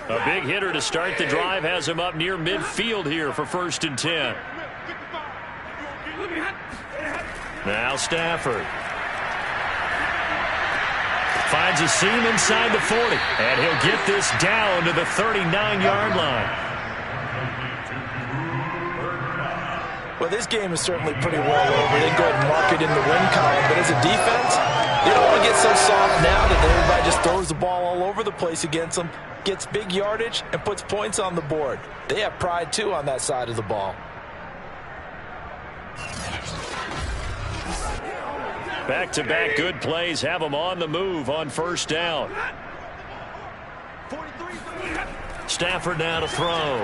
A big hitter to start the drive has him up near midfield here for 1st and 10. Now Stafford. Finds a seam inside the 40. And he'll get this down to the 39-yard line. Well, this game is certainly pretty well over. They go ahead and mark it in the win column. But as a defense, they don't want to get so soft now that everybody just throws the ball all over the place against them, gets big yardage, and puts points on the board. They have pride, too, on that side of the ball. Back-to-back good plays have them on the move on first down. Stafford now to throw.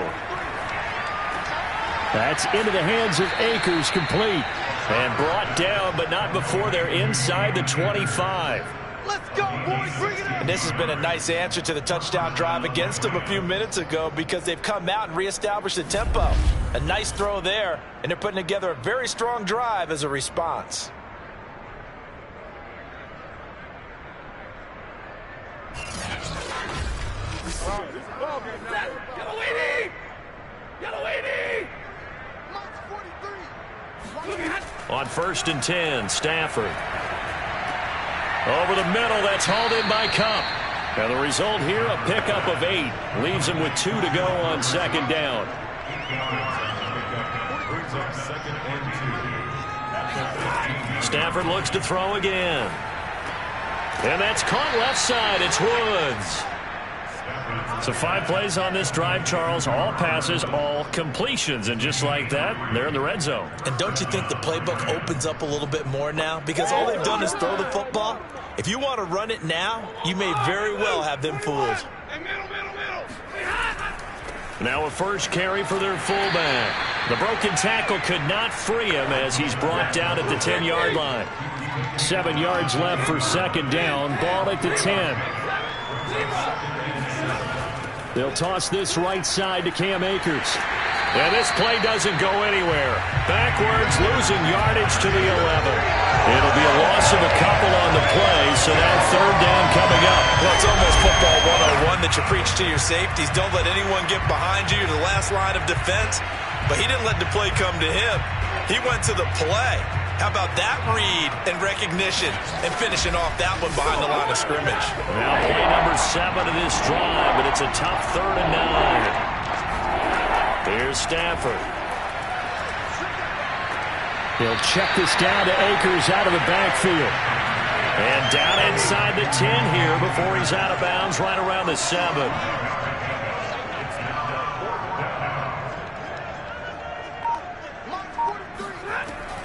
That's into the hands of Akers, complete. And brought down, but not before they're inside the 25. Let's go, boys. Bring it up. And this has been a nice answer to the touchdown drive against them a few minutes ago because they've come out and reestablished the tempo. A nice throw there, and they're putting together a very strong drive as a response. On 1st and 10, Stafford. Over the middle, that's hauled in by Kupp. And the result here, a pickup of 8. Leaves him with 2 to go on 2nd down. Stafford looks to throw again. And that's caught left side. It's Woods. So 5 plays on this drive, Charles. All passes, all completions. And just like that, they're in the red zone. And don't you think the playbook opens up a little bit more now? Because all they've done is throw the football. If you want to run it now, you may very well have them fooled. Now a first carry for their fullback. The broken tackle could not free him as he's brought down at the 10-yard line. 7 yards left for 2nd down. Ball at the 10. They'll toss this right side to Cam Akers. And this play doesn't go anywhere. Backwards, losing yardage to the 11. It'll be a loss of a couple on the play, so now 3rd down coming up. Well, it's almost football 101 that you preach to your safeties. Don't let anyone get behind you to the last line of defense. But he didn't let the play come to him. He went to the play. How about that read and recognition and finishing off that one behind the line of scrimmage? Now play number 7 of this drive, but it's a tough 3rd and 9. Here's Stafford. He'll check this down to Akers out of the backfield. And down inside the 10 here before he's out of bounds right around the 7.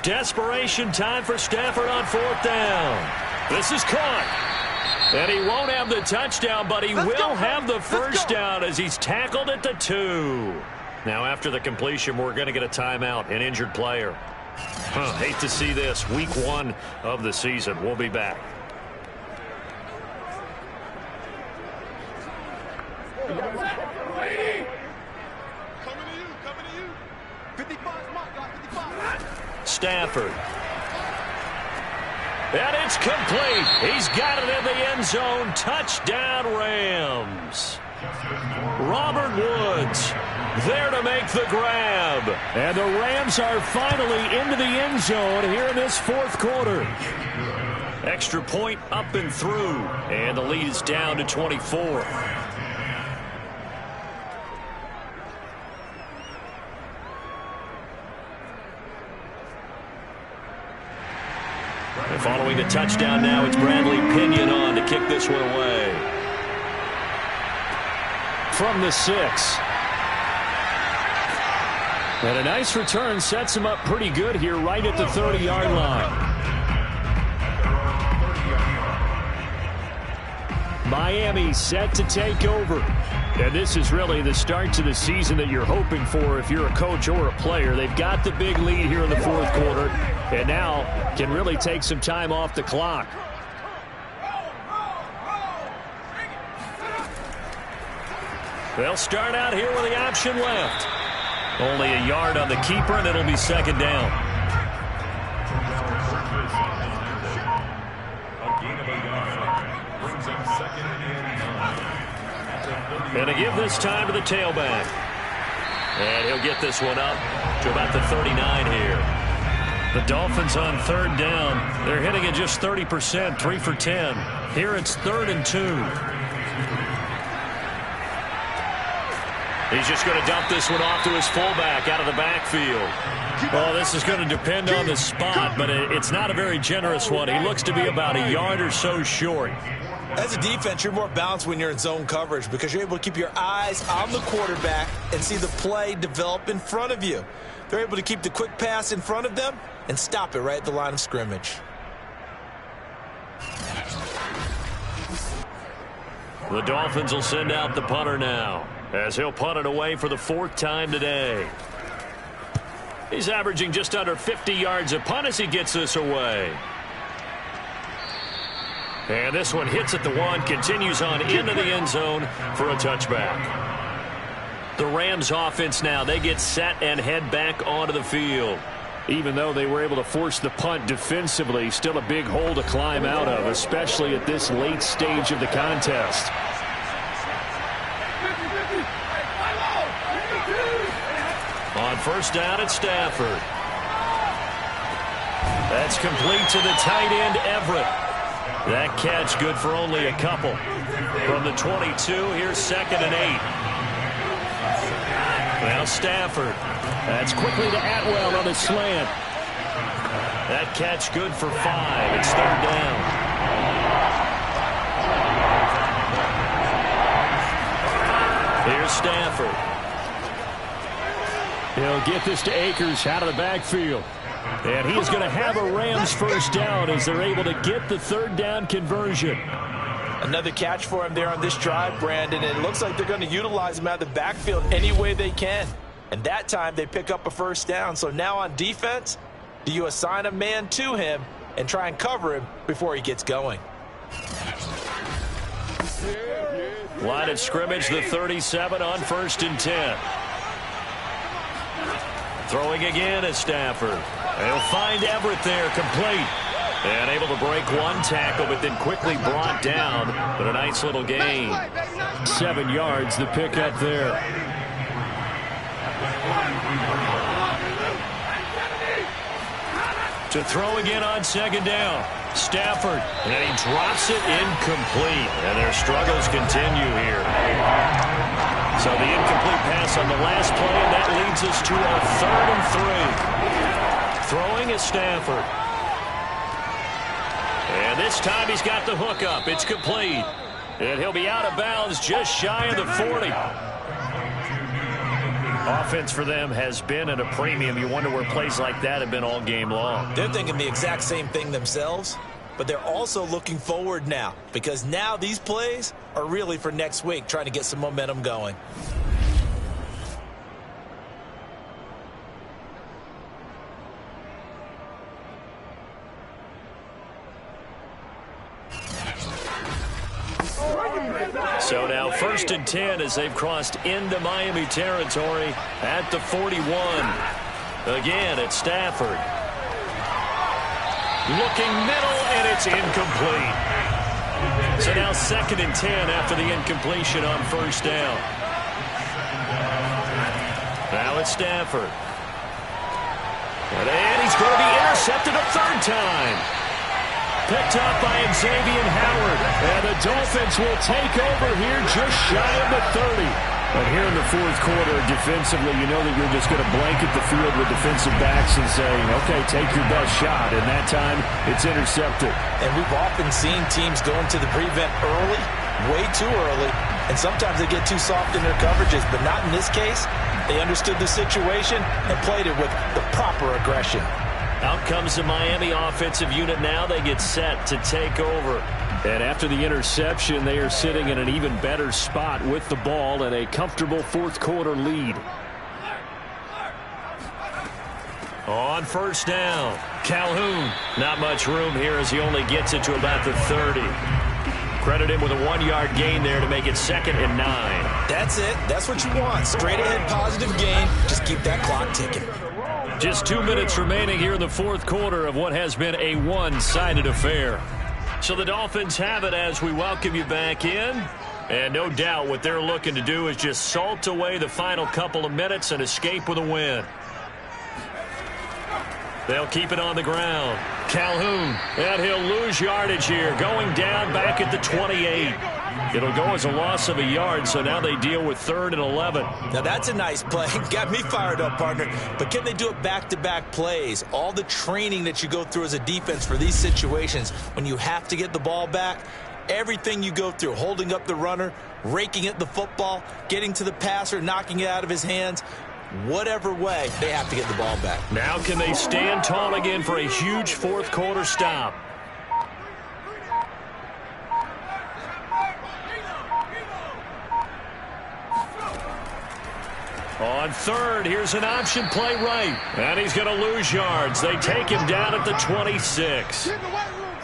Desperation time for Stafford on 4th down. This is caught. And he won't have the touchdown, but he will have the first down as he's tackled at the 2. Now after the completion, we're going to get a timeout, an injured player. Hate to see this. Week 1 of the season. We'll be back. Stafford. And it's complete. He's got it in the end zone. Touchdown, Rams. Robert Woods there to make the grab. And the Rams are finally into the end zone here in this 4th quarter. Extra point up and through. And the lead is down to 24. Following the touchdown now, it's Bradley Pinion on to kick this one away. From the 6. And a nice return sets him up pretty good here right at the 30-yard line. Miami set to take over. And this is really the start to the season that you're hoping for if you're a coach or a player. They've got the big lead here in the fourth quarter and now can really take some time off the clock. They'll start out here with the option left. Only a yard on the keeper, and it'll be second down. And to give this time to the tailback. And he'll get this one up to about the 39 here. The Dolphins on third down. They're hitting it just 30%, 3 for 10. Here it's 3rd and 2. He's just going to dump this one off to his fullback out of the backfield. Well, this is going to depend on the spot, but it's not a very generous one. He looks to be about a yard or so short. As a defense, you're more balanced when you're in zone coverage because you're able to keep your eyes on the quarterback and see the play develop in front of you. They're able to keep the quick pass in front of them and stop it right at the line of scrimmage. The Dolphins will send out the punter now, as he'll punt it away for the 4th time today. He's averaging just under 50 yards a punt as he gets this away. And this one hits at the 1, continues on into the end zone for a touchback. The Rams offense now, they get set and head back onto the field. Even though they were able to force the punt defensively, still a big hole to climb out of, especially at this late stage of the contest. On first down, it's Stafford. That's complete to the tight end, Everett. That catch good for only a couple. From the 22, here's 2nd and 8. Now Stafford. That's quickly to Atwell on the slant. That catch good for 5. It's 3rd down. Here's Stafford. He'll get this to Akers out of the backfield. And he's going to have a Rams first down as they're able to get the 3rd down conversion. Another catch for him there on this drive, Brandon. And it looks like they're going to utilize him out of the backfield any way they can. And that time they pick up a first down. So now on defense, do you assign a man to him and try and cover him before he gets going? Line of scrimmage, the 37 on 1st and 10. Throwing again is Stafford. They'll find Everett there, complete. And able to break one tackle, but then quickly brought down. But a nice little gain. 7 yards, the pickup there. To throw again on 2nd down. Stafford, and he drops it incomplete. And their struggles continue here. So the incomplete pass on the last play, and that leads us to our 3rd and 3. Throwing is Stafford. And this time he's got the hook up. It's complete. And he'll be out of bounds just shy of the 40. Offense for them has been at a premium. You wonder where plays like that have been all game long. They're thinking the exact same thing themselves, but they're also looking forward now because now these plays are really for next week, trying to get some momentum going. So now 1st and 10 as they've crossed into Miami territory at the 41. Again, it's Stafford. Looking middle, and it's incomplete. So now 2nd and 10 after the incompletion on 1st down. Now it's Stafford. And he's going to be intercepted a 3rd time. Picked up by Xavier Howard. And the Dolphins will take over here just shy of the 30. But here in the fourth quarter, defensively, you know that you're just going to blanket the field with defensive backs and say, okay, take your best shot. And that time, it's intercepted. And we've often seen teams go into the prevent early, way too early, and sometimes they get too soft in their coverages, but not in this case. They understood the situation and played it with the proper aggression. Out comes the Miami offensive unit now. They get set to take over. And after the interception, they are sitting in an even better spot with the ball and a comfortable fourth quarter lead. On first down, Calhoun. Not much room here as he only gets it to about the 30. Credit him with a 1-yard gain there to make it 2nd and 9. That's it. That's what you want. Straight ahead positive gain. Just keep that clock ticking. Just 2 minutes remaining here in the fourth quarter of what has been a one-sided affair. So the Dolphins have it as we welcome you back in. And no doubt what they're looking to do is just salt away the final couple of minutes and escape with a win. They'll keep it on the ground. Calhoun, and he'll lose yardage here, going down back at the 28. It'll go as a loss of a yard, so now they deal with 3rd and 11. Now that's a nice play. Got me fired up, partner. But can they do it back-to-back plays? All the training that you go through as a defense for these situations, when you have to get the ball back, everything you go through, holding up the runner, raking at the football, getting to the passer, knocking it out of his hands, whatever way, they have to get the ball back. Now can they stand tall again for a huge fourth quarter stop? On 3rd, here's an option play right. And he's going to lose yards. They take him down at the 26.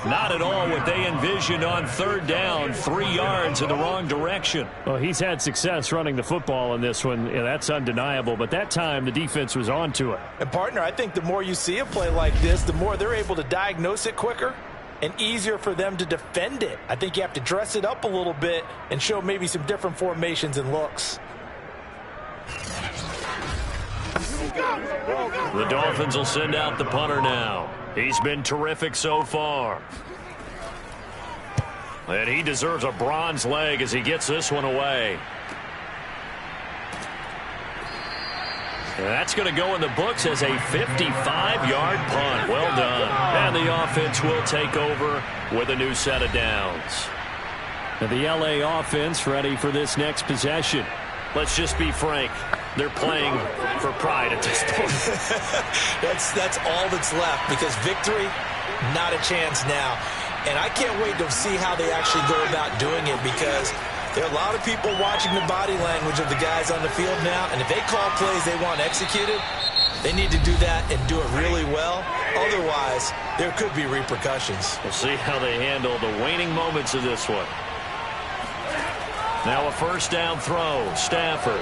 Not at all what they envisioned on 3rd down. 3 yards in the wrong direction. Well, he's had success running the football in this one. Yeah, that's undeniable. But that time, the defense was on to it. And, partner, I think the more you see a play like this, the more they're able to diagnose it quicker and easier for them to defend it. I think you have to dress it up a little bit and show maybe some different formations and looks. The Dolphins will send out the punter now. He's been terrific so far. And he deserves a bronze leg as he gets this one away. And that's going to go in the books as a 55-yard punt. Well done. And the offense will take over with a new set of downs. And the LA offense ready for this next possession. Let's just be frank. They're playing for pride at this point. That's all that's left, because victory, not a chance now. And I can't wait to see how they actually go about doing it, because there are a lot of people watching the body language of the guys on the field now, and if they call plays they want executed, they need to do that and do it really well. Otherwise, there could be repercussions. We'll see how they handle the waning moments of this one. Now a first down throw. Stafford.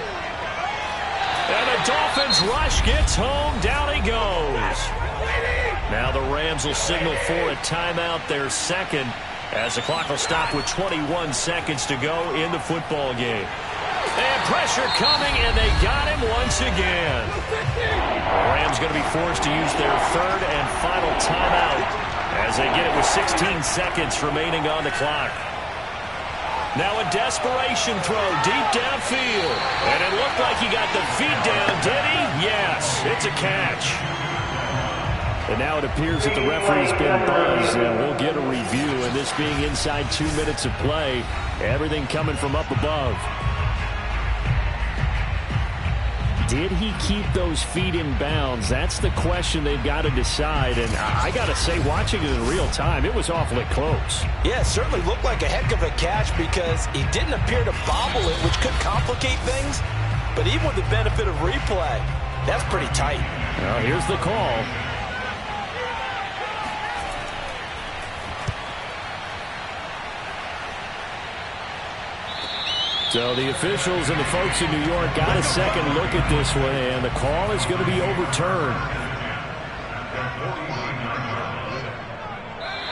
And the Dolphins rush gets home. Down he goes. Now the Rams will signal for a timeout, their second, as the clock will stop with 21 seconds to go in the football game. And pressure coming, and they got him once again. The Rams going to be forced to use their 3rd and final timeout as they get it with 16 seconds remaining on the clock. Now a desperation throw deep downfield. And it looked like he got the feet down, did he? Yes, it's a catch. And now it appears that the referee's been buzzed, and we'll get a review. And this being inside 2 minutes of play, everything coming from up above. Did he keep those feet in bounds? That's the question they've got to decide. And I got to say, watching it in real time, it was awfully close. Yeah, it certainly looked like a heck of a catch, because he didn't appear to bobble it, which could complicate things. But even with the benefit of replay, that's pretty tight. Well, here's the call. So the officials and the folks in New York got a second look at this one, and the call is going to be overturned.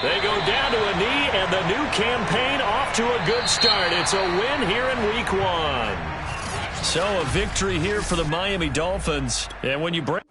They go down to a knee, and the new campaign off to a good start. It's a win here in Week 1. So a victory here for the Miami Dolphins. And when you break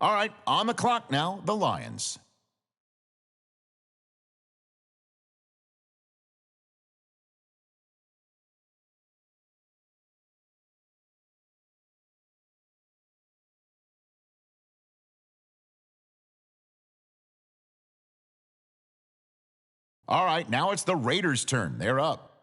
All right, on the clock now, the Lions. All right, now it's the Raiders' turn. They're up.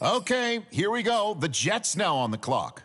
Okay, here we go. The Jets now on the clock.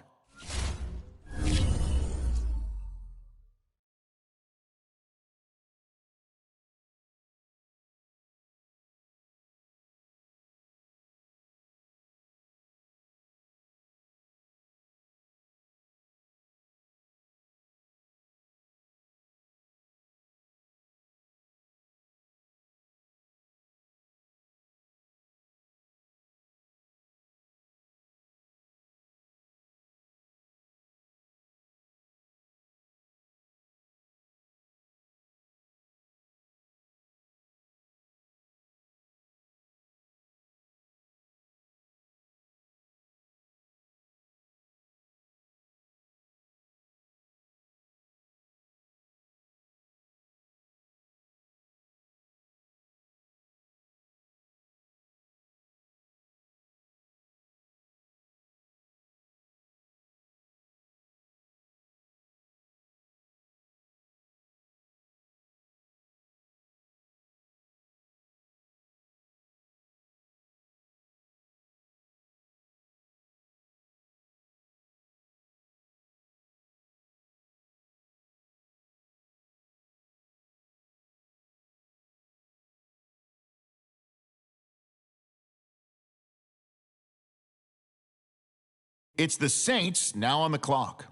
It's the Saints now on the clock.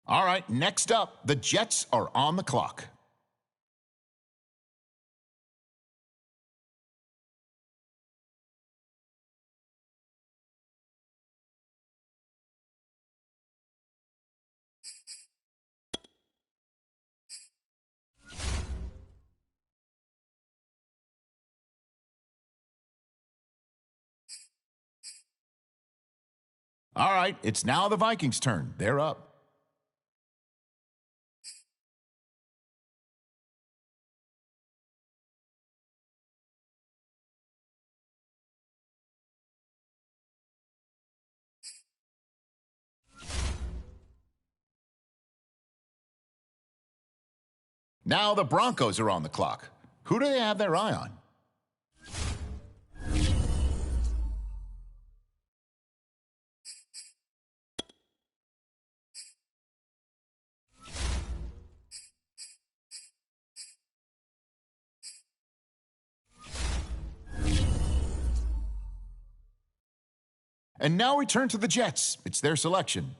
All right, next up, the Jets are on the clock. All right, it's now the Vikings' turn. They're up. Now the Broncos are on the clock. Who do they have their eye on? And now we turn to the Jets. It's their selection.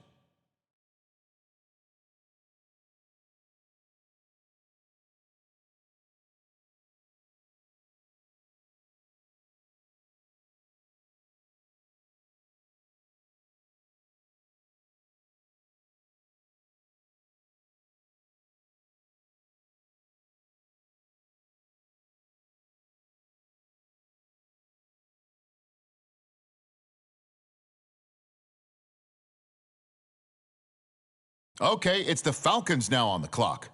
Okay, it's the Falcons now on the clock.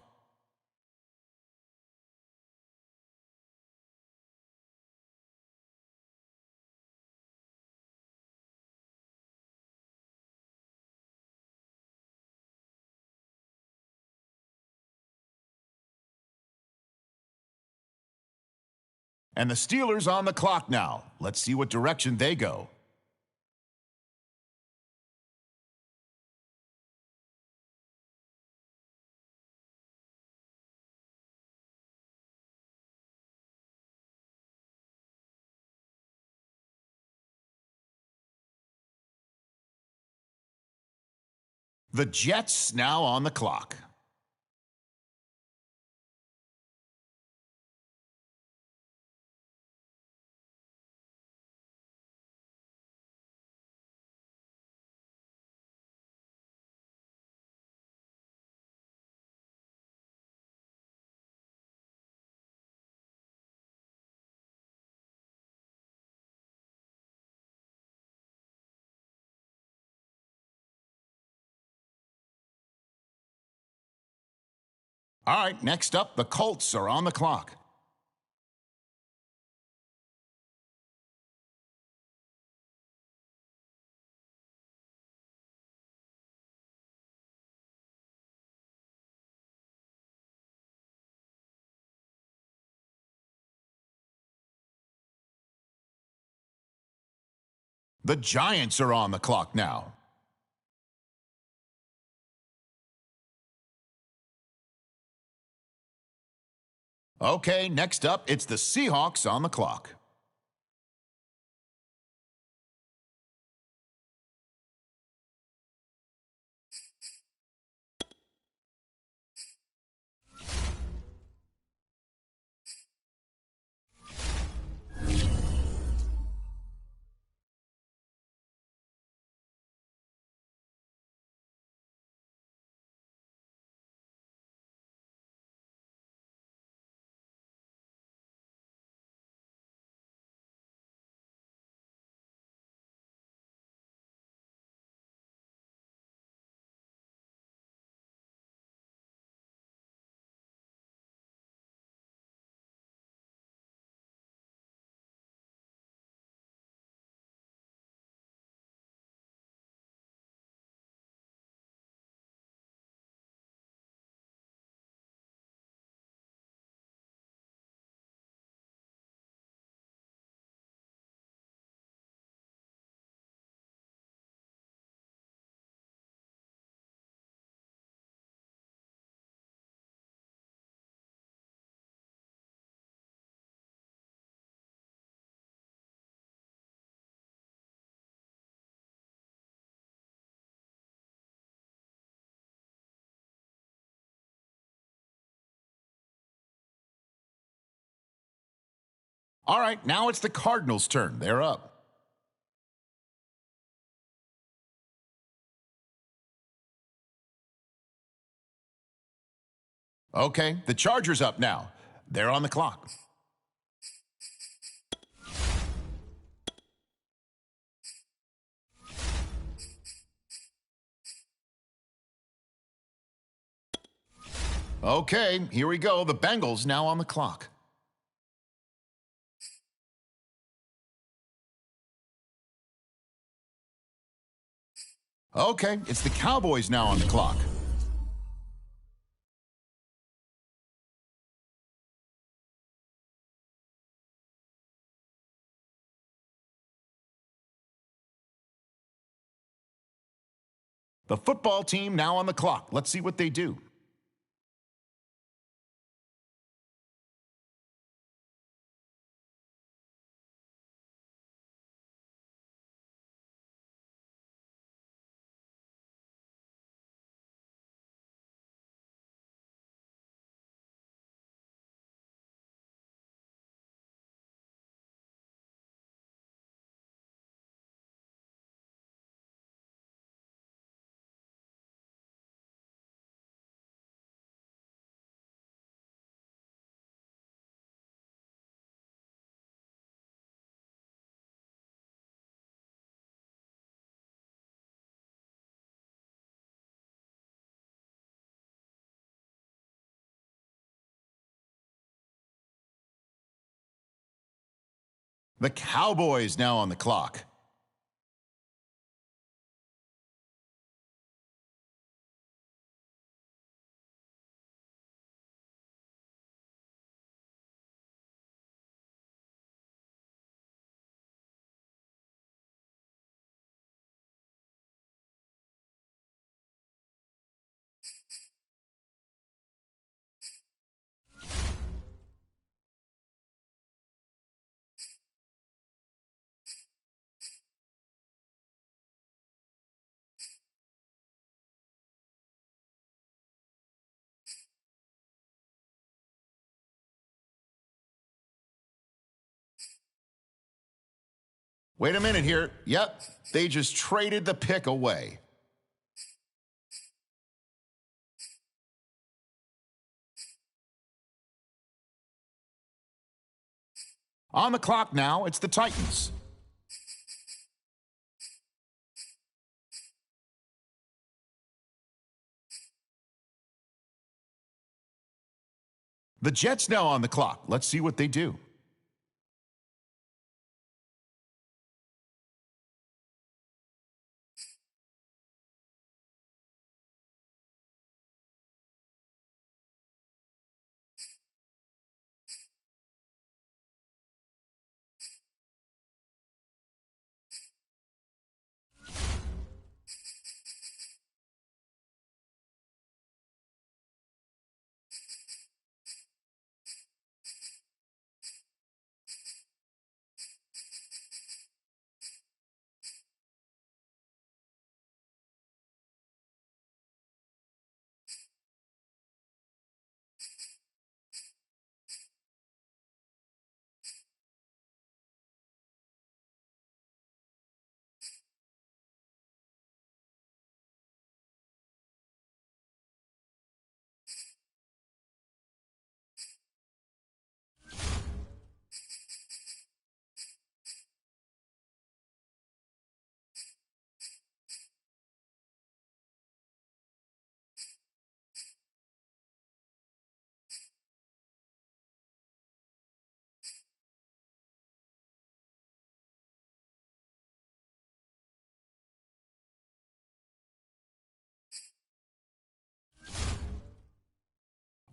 And the Steelers on the clock now. Let's see what direction they go. The Jets now on the clock. All right, next up, the Colts are on the clock. The Giants are on the clock now. Okay, next up, it's the Seahawks on the clock. All right, now it's the Cardinals' turn. They're up. Okay, the Chargers up now. They're on the clock. Okay, here we go. The Bengals now on the clock. Okay, it's the Cowboys now on the clock. The football team now on the clock. Let's see what they do. The Cowboys now on the clock. Wait a minute here. Yep, they just traded the pick away. On the clock now, it's the Titans. The Jets now on the clock. Let's see what they do.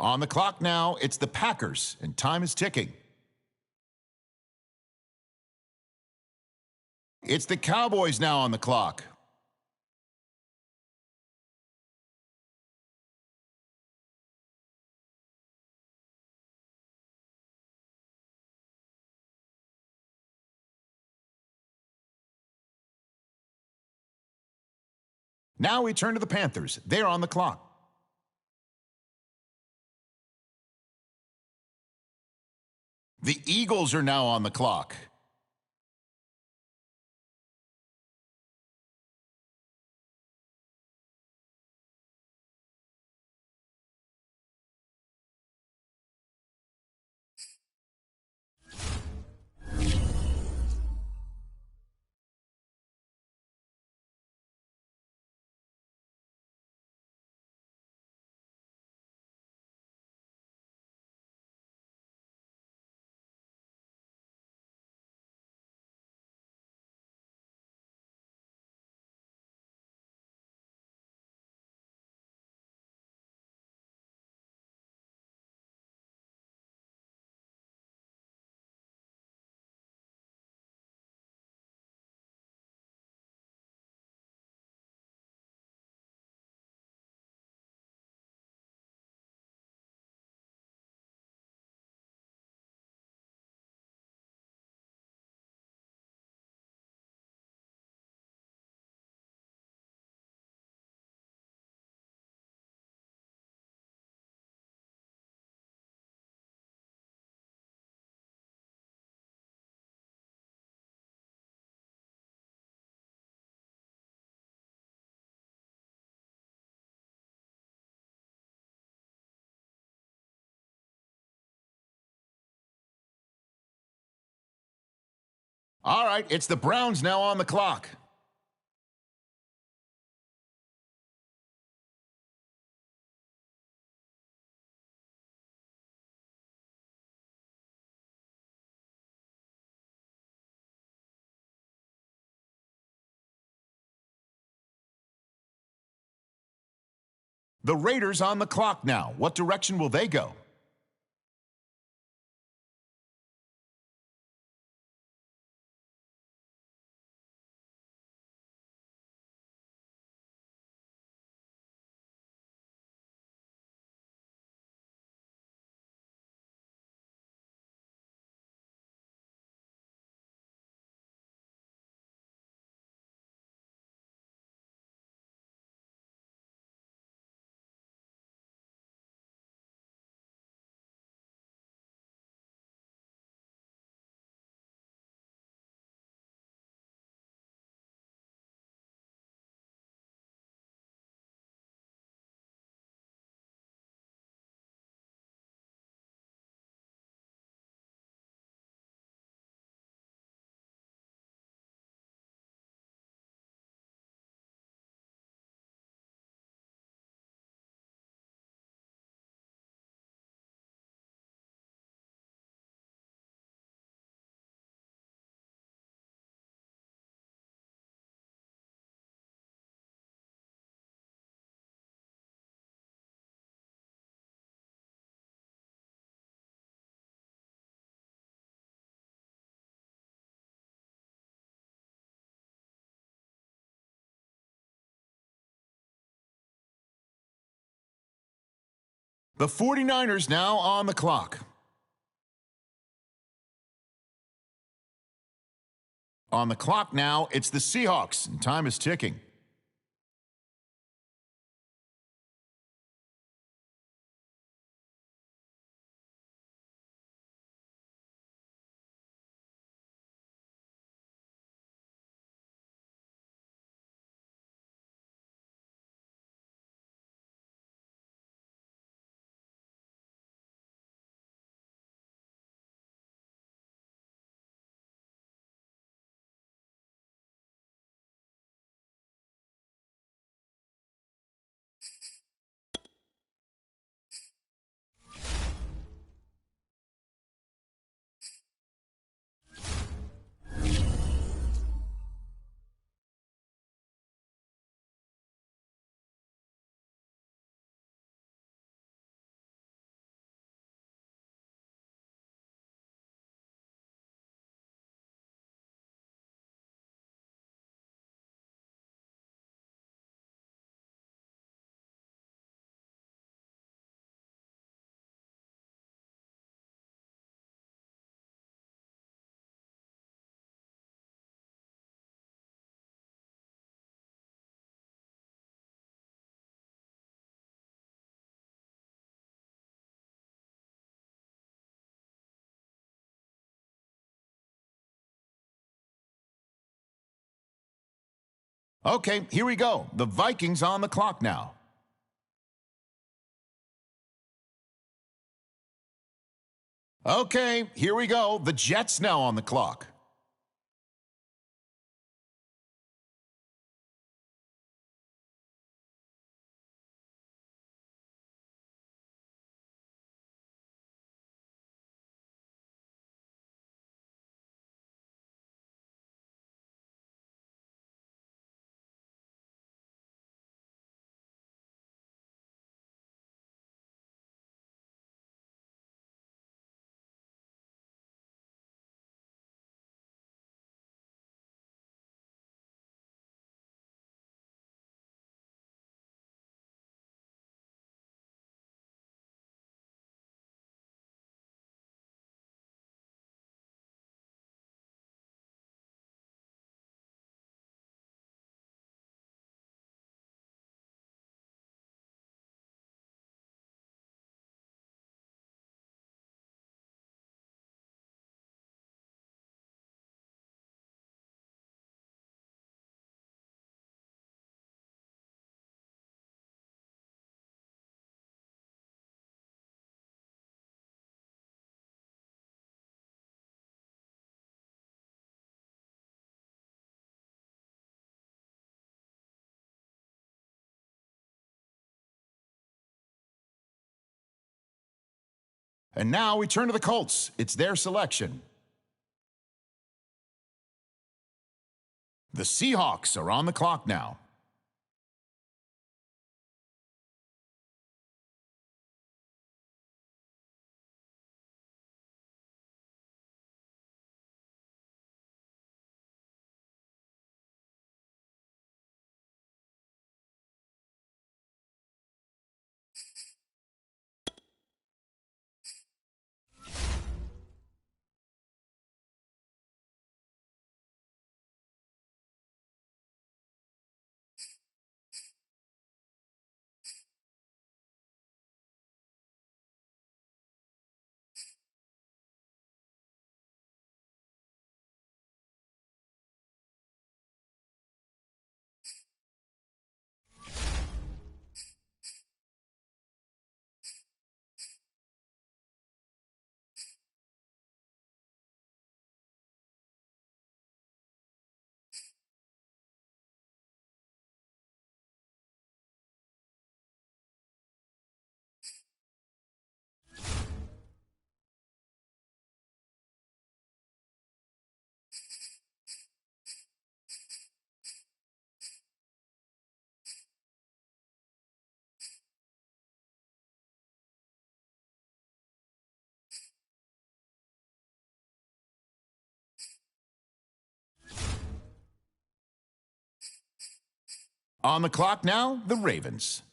On the clock now, it's the Packers, and time is ticking. It's the Cowboys now on the clock. Now we turn to the Panthers. They're on the clock. The Eagles are now on the clock. All right, it's the Browns now on the clock. The Raiders on the clock now. What direction will they go? The 49ers now on the clock. On the clock now, it's the Seahawks, and time is ticking. Okay, here we go. The Vikings on the clock now. Okay, here we go. The Jets now on the clock. And now we turn to the Colts. It's their selection. The Seahawks are on the clock now. On the clock now, the Ravens.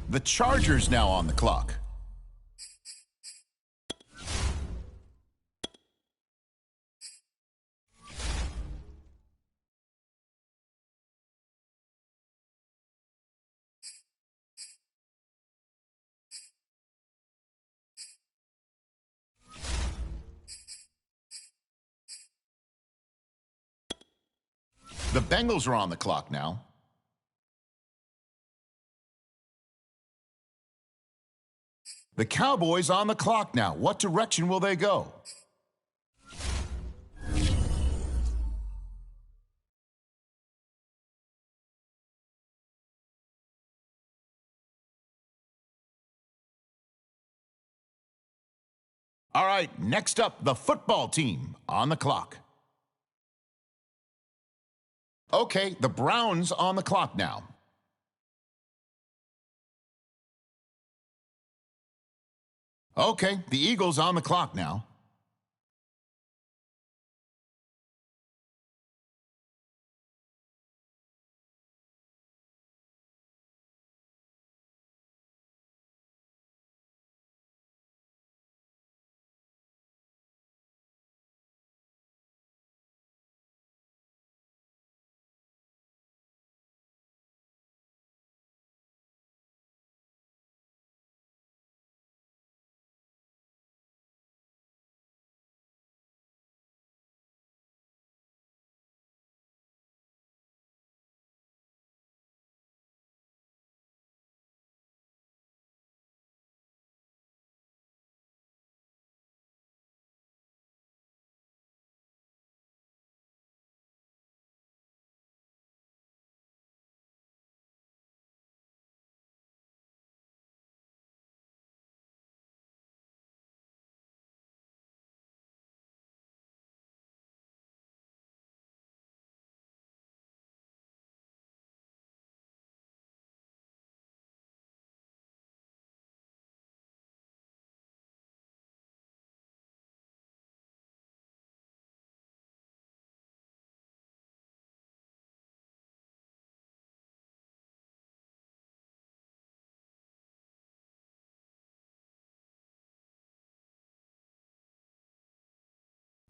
The Chargers now on the clock. The Bengals are on the clock now. The Cowboys on the clock now. What direction will they go? All right, next up, the football team on the clock. Okay, the Browns on the clock now. Okay, the Eagles on the clock now.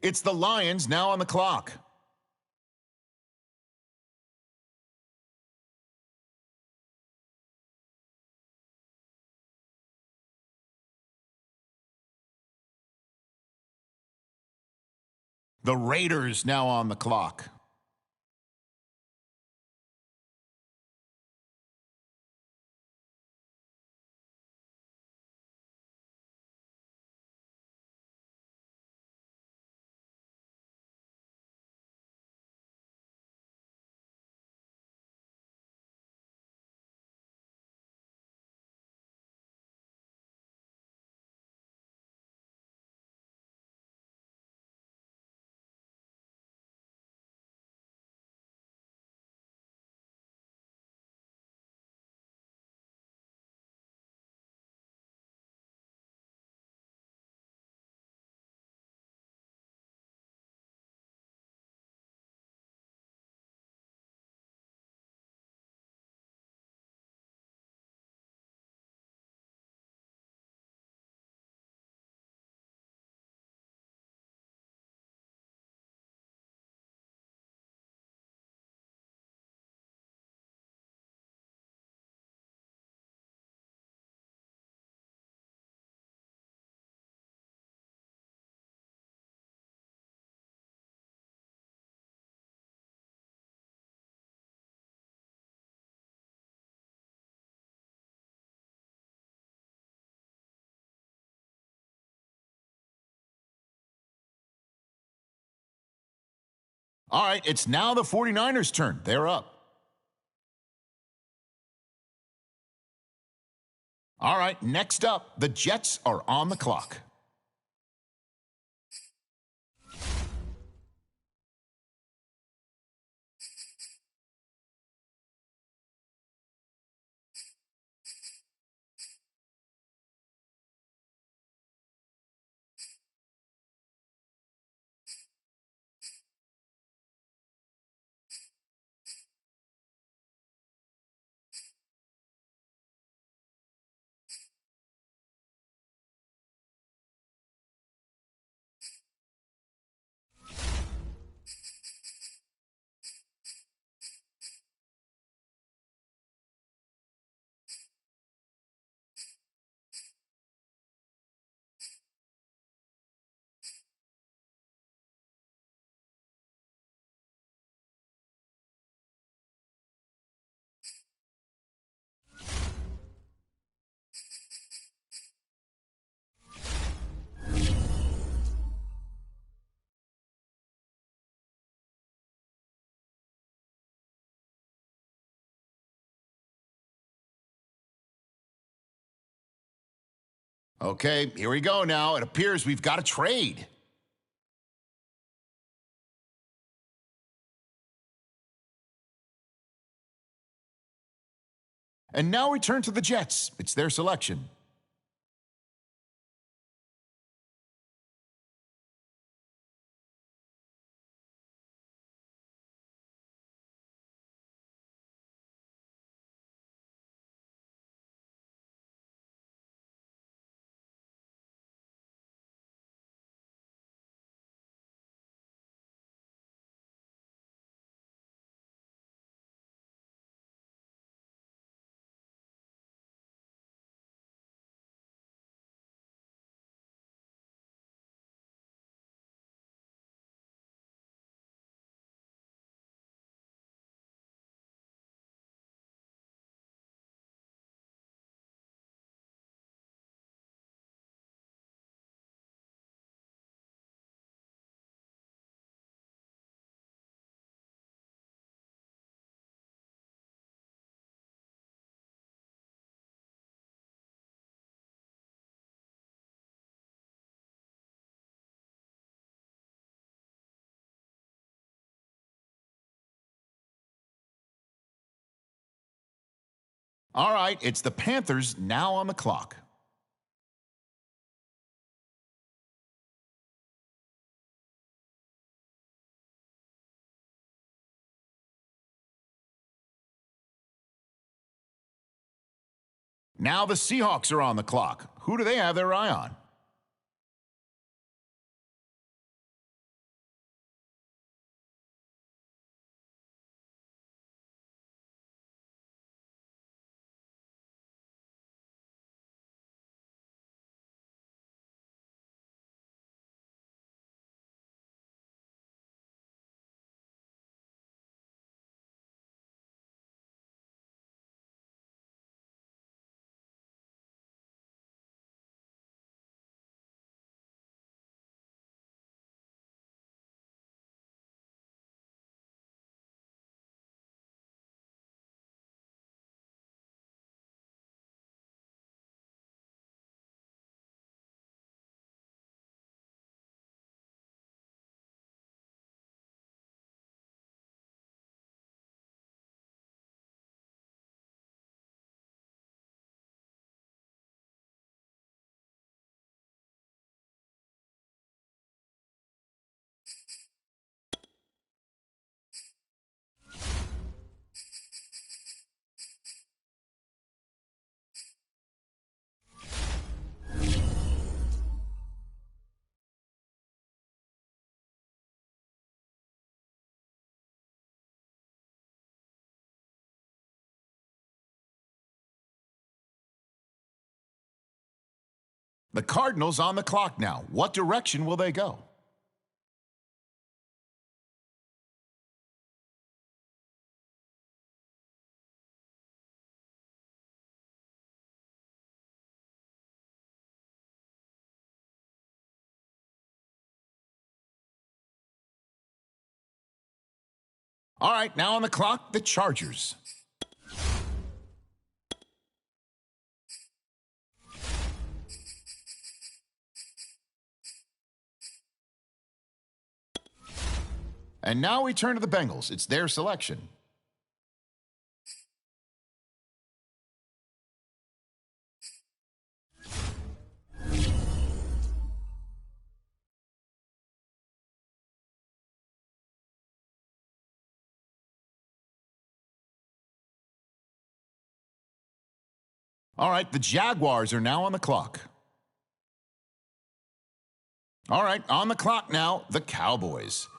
It's the Lions now on the clock. The Raiders now on the clock. All right, it's now the 49ers' turn. They're up. All right, next up, the Jets are on the clock. Okay, here we go now. It appears we've got a trade. And now we turn to the Jets. It's their selection. All right, it's the Panthers now on the clock. Now the Seahawks are on the clock. Who do they have their eye on? The Cardinals on the clock now. What direction will they go? All right, now on the clock, the Chargers. And now we turn to the Bengals. It's their selection. All right, the Jaguars are now on the clock. All right, on the clock now, the Cowboys.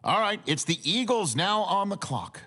All right, it's the Eagles now on the clock.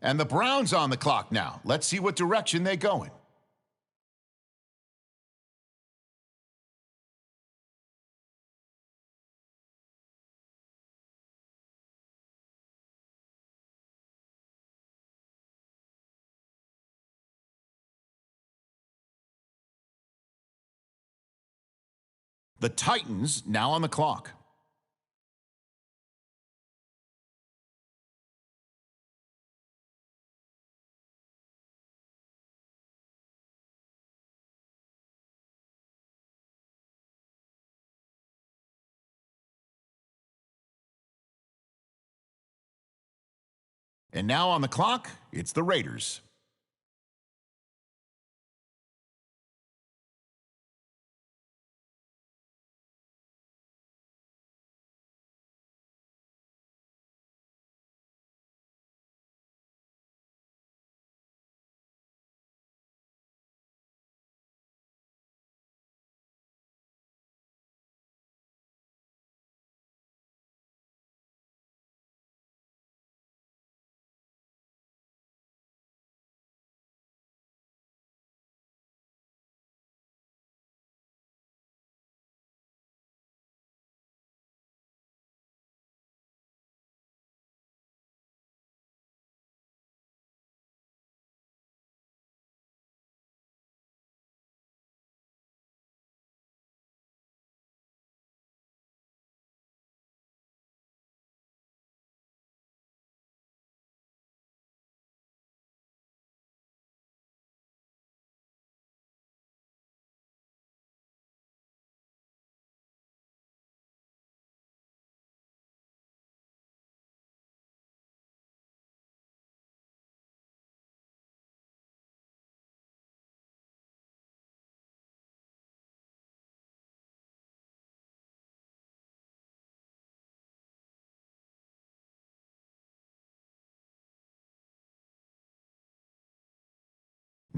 And the Browns on the clock now. Let's see what direction they go in. The Titans now on the clock. And now on the clock, it's the Raiders.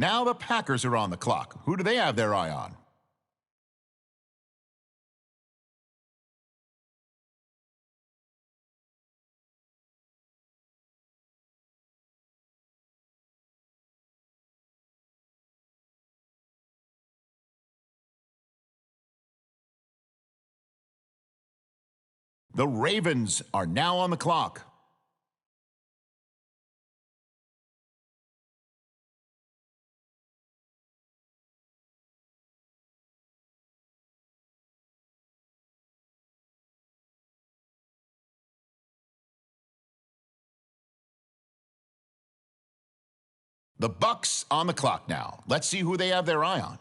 Now the Packers are on the clock. Who do they have their eye on? The Ravens are now on the clock. The Bucks on the clock now. Let's see who they have their eye on.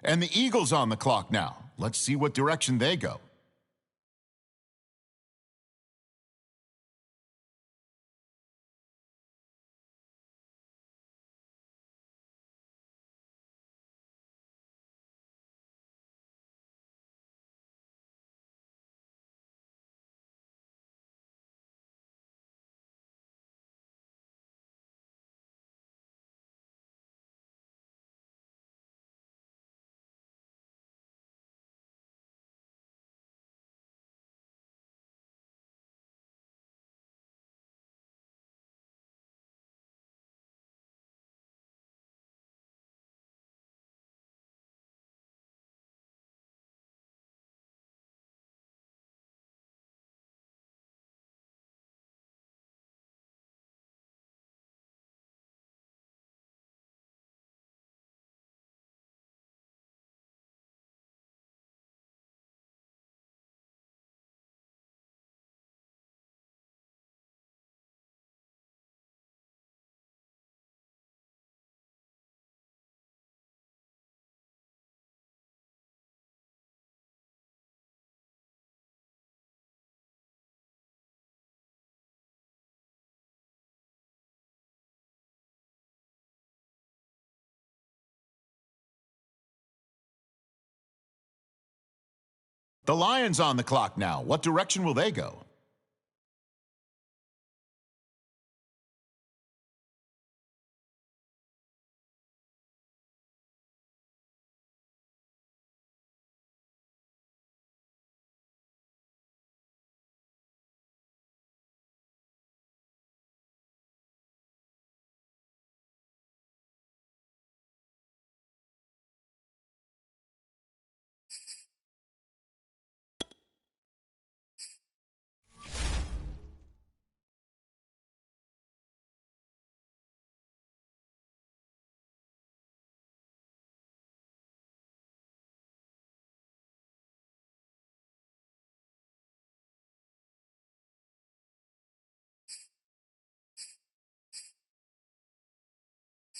And the Eagles on the clock now. Let's see what direction they go. The Lions on the clock now. What direction will they go?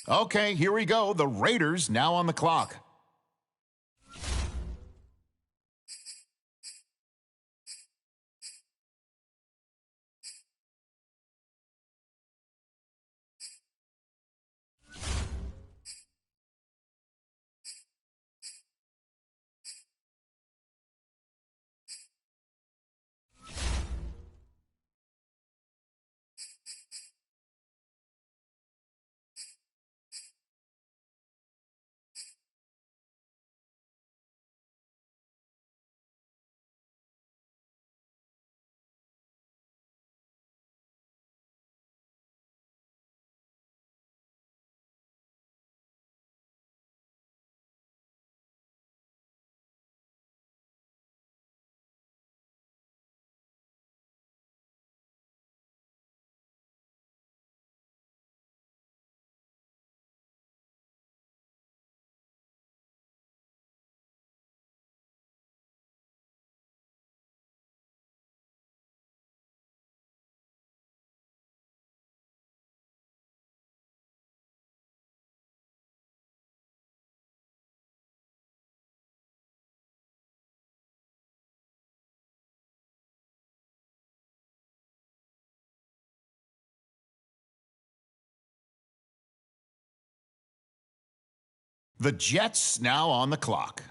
Okay, here we go. The Raiders now on the clock. The Jets now on the clock.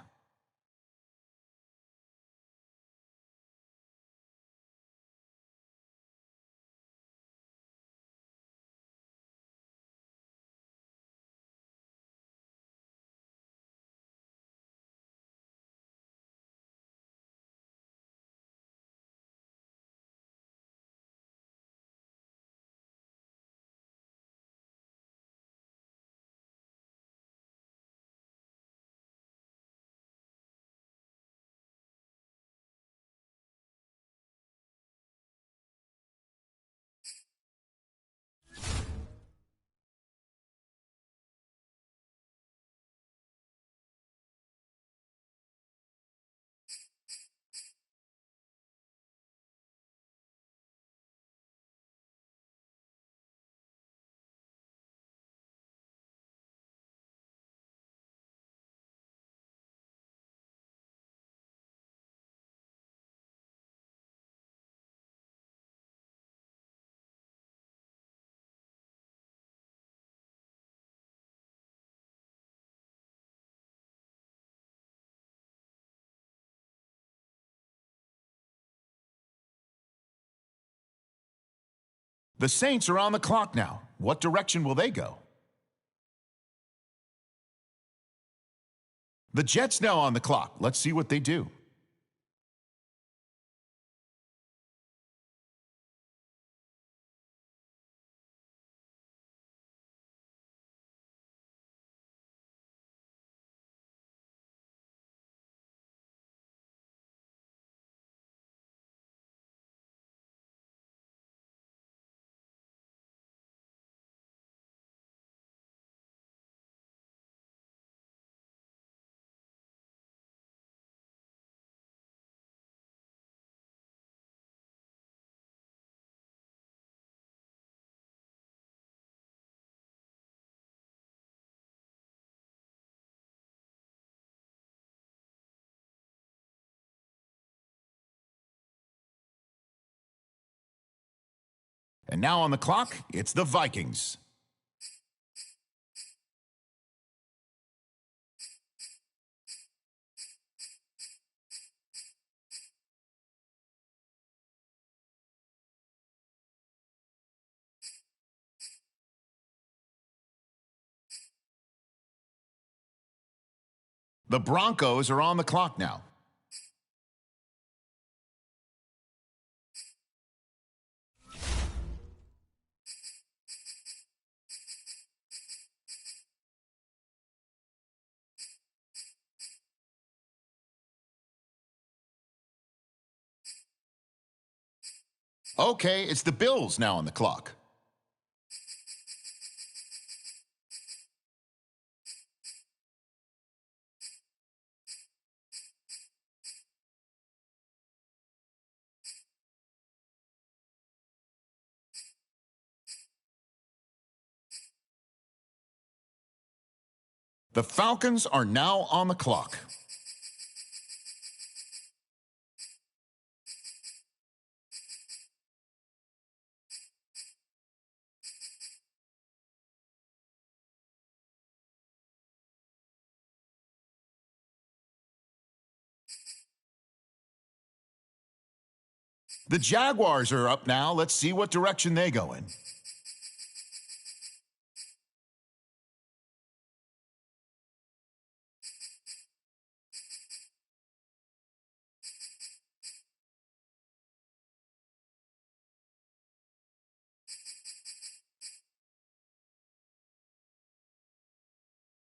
The Saints are on the clock now. What direction will they go? The Jets now on the clock. Let's see what they do. And now on the clock, it's the Vikings. The Broncos are on the clock now. Okay, it's the Bills now on the clock. The Falcons are now on the clock. The Jaguars are up now. Let's see what direction they go in.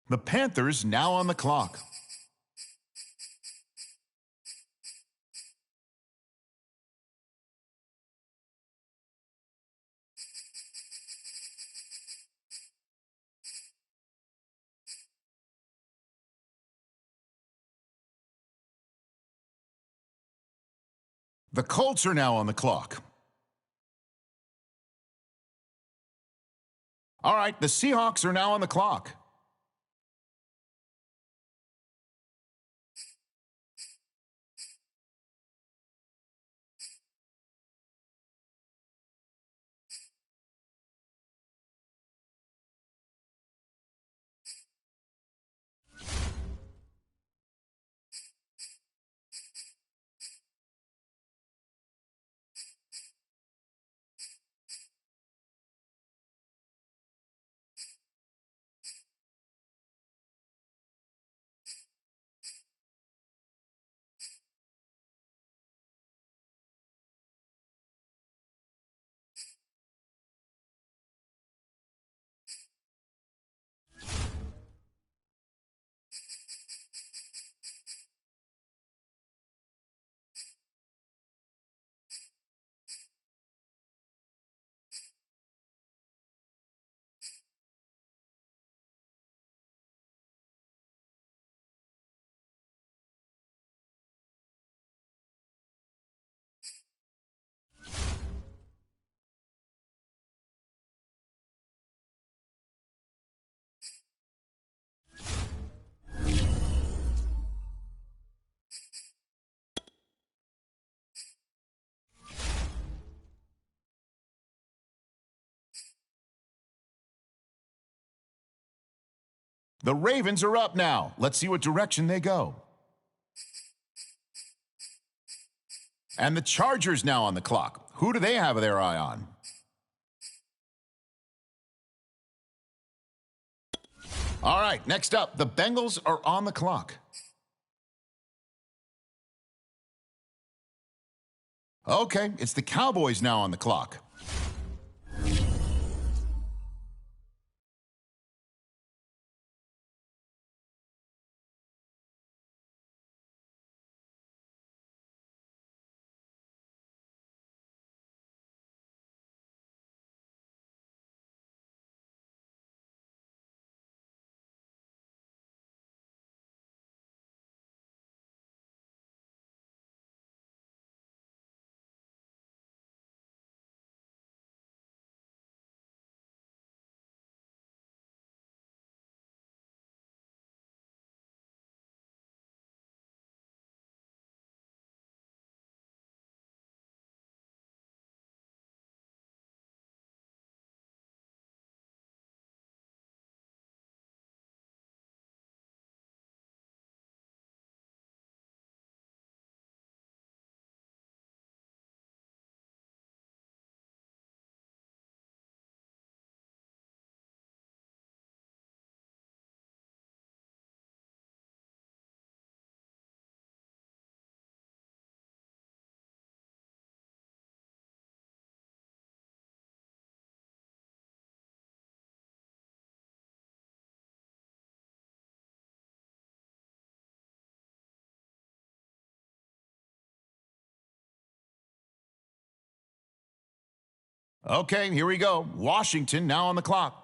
The Panthers now on the clock. The Colts are now on the clock. All right, the Seahawks are now on the clock. The Ravens are up now. Let's see what direction they go. And the Chargers now on the clock. Who do they have their eye on? All right, next up, the Bengals are on the clock. Okay, it's the Cowboys now on the clock. Okay, here we go. Washington now on the clock.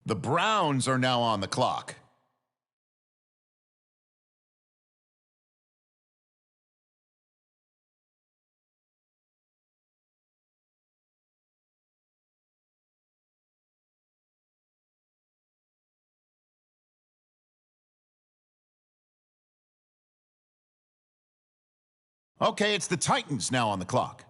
The Browns are now on the clock. Okay, it's the Titans now on the clock.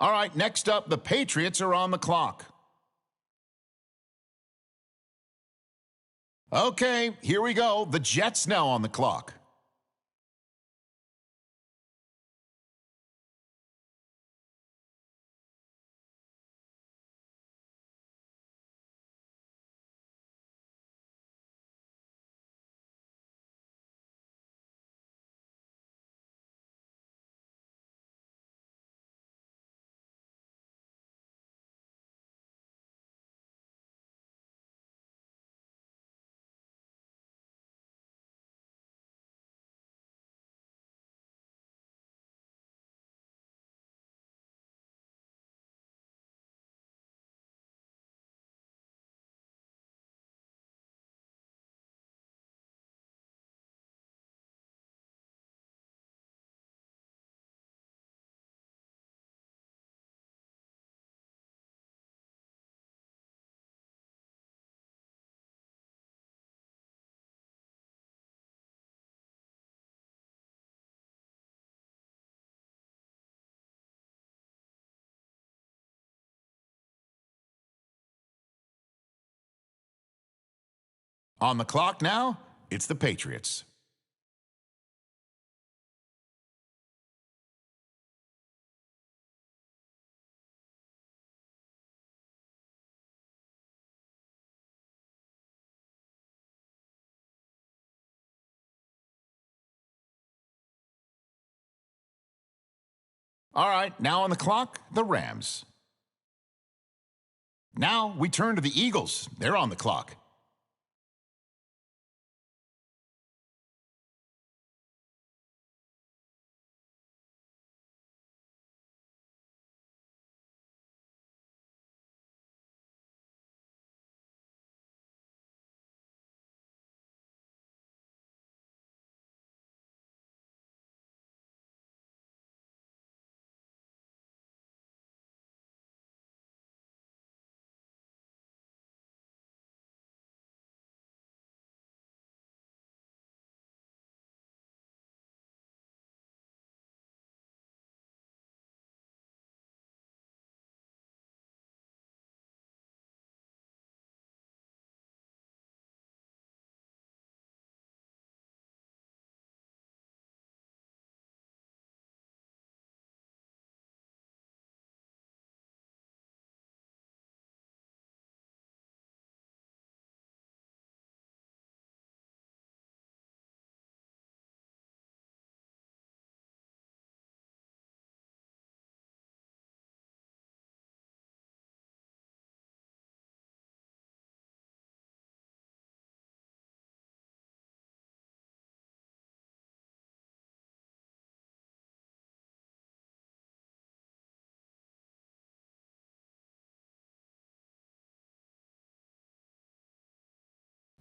All right, next up, the Patriots are on the clock. Okay, here we go. The Jets now on the clock. On the clock now, it's the Patriots. All right, now on the clock, the Rams. Now we turn to the Eagles. They're on the clock.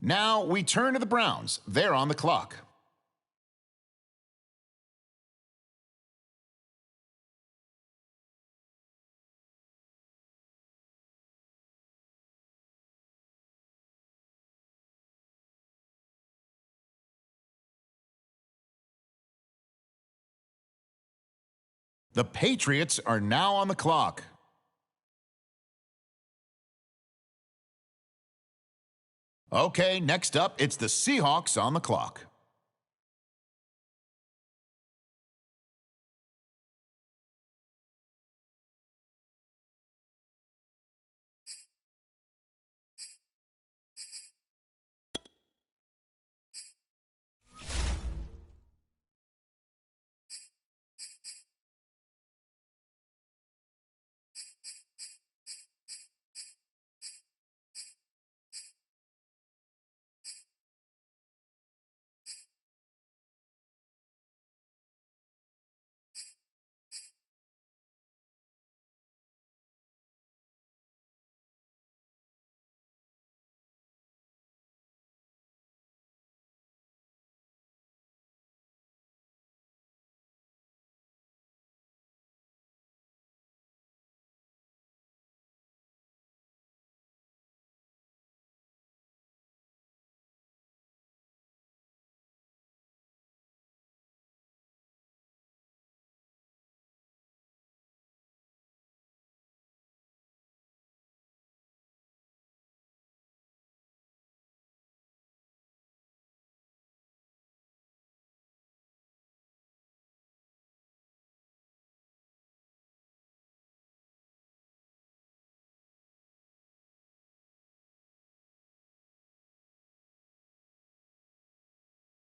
Now we turn to the Browns. They're on the clock. The Patriots are now on the clock. Okay, next up, it's the Seahawks on the clock.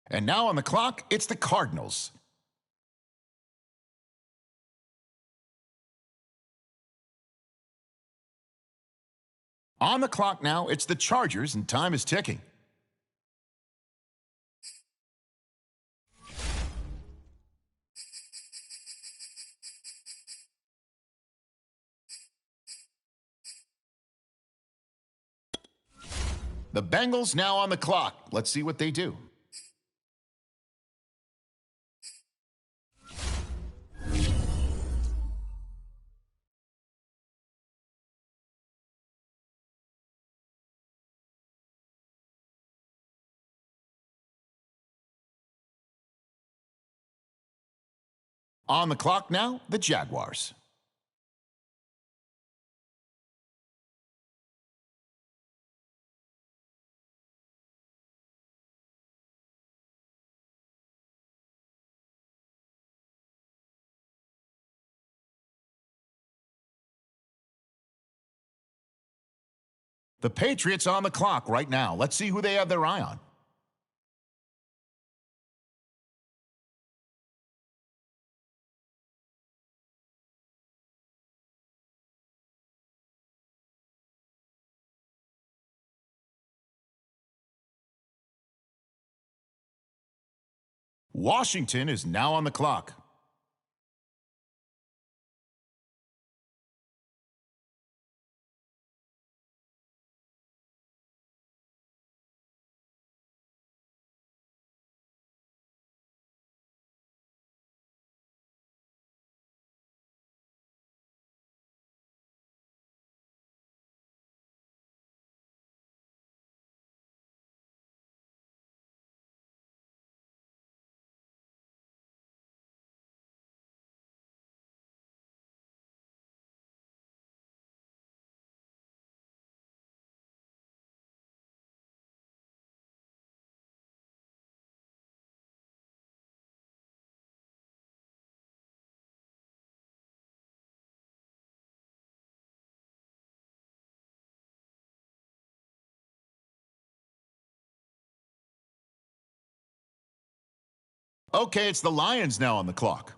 And now on the clock, it's the Cardinals. On the clock now, it's the Chargers, and time is ticking. The Bengals now on the clock. Let's see what they do. On the clock now, the Jaguars. The Patriots on the clock right now. Let's see who they have their eye on. Washington is now on the clock. Okay, it's the Lions now on the clock.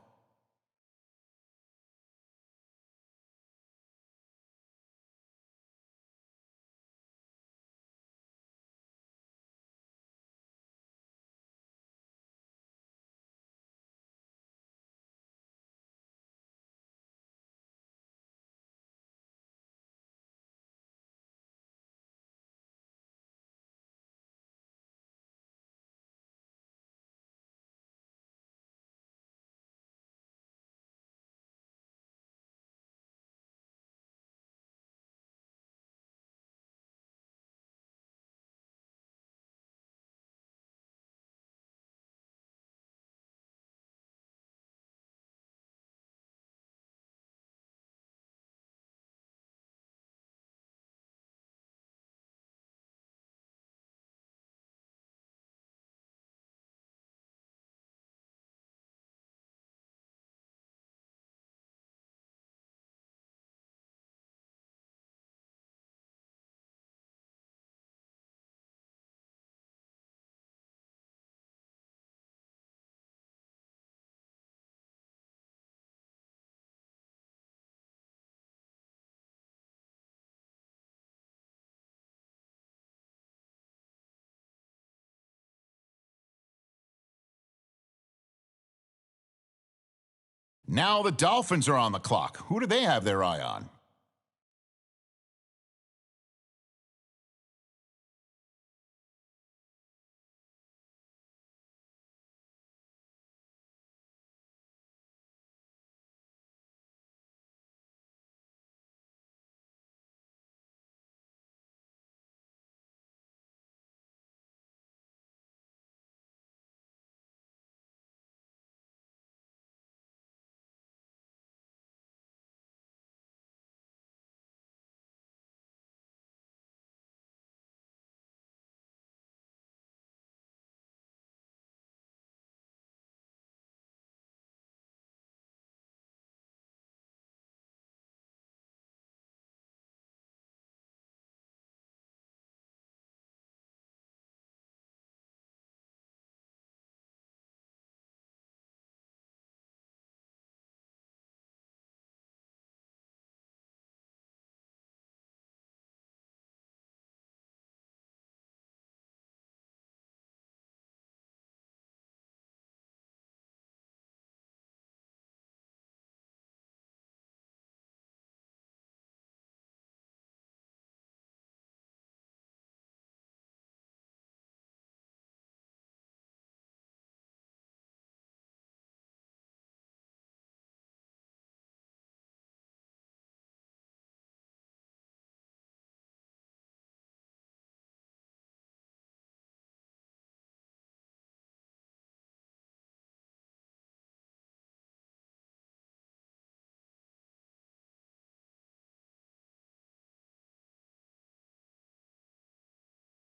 Now the Dolphins are on the clock. Who do they have their eye on?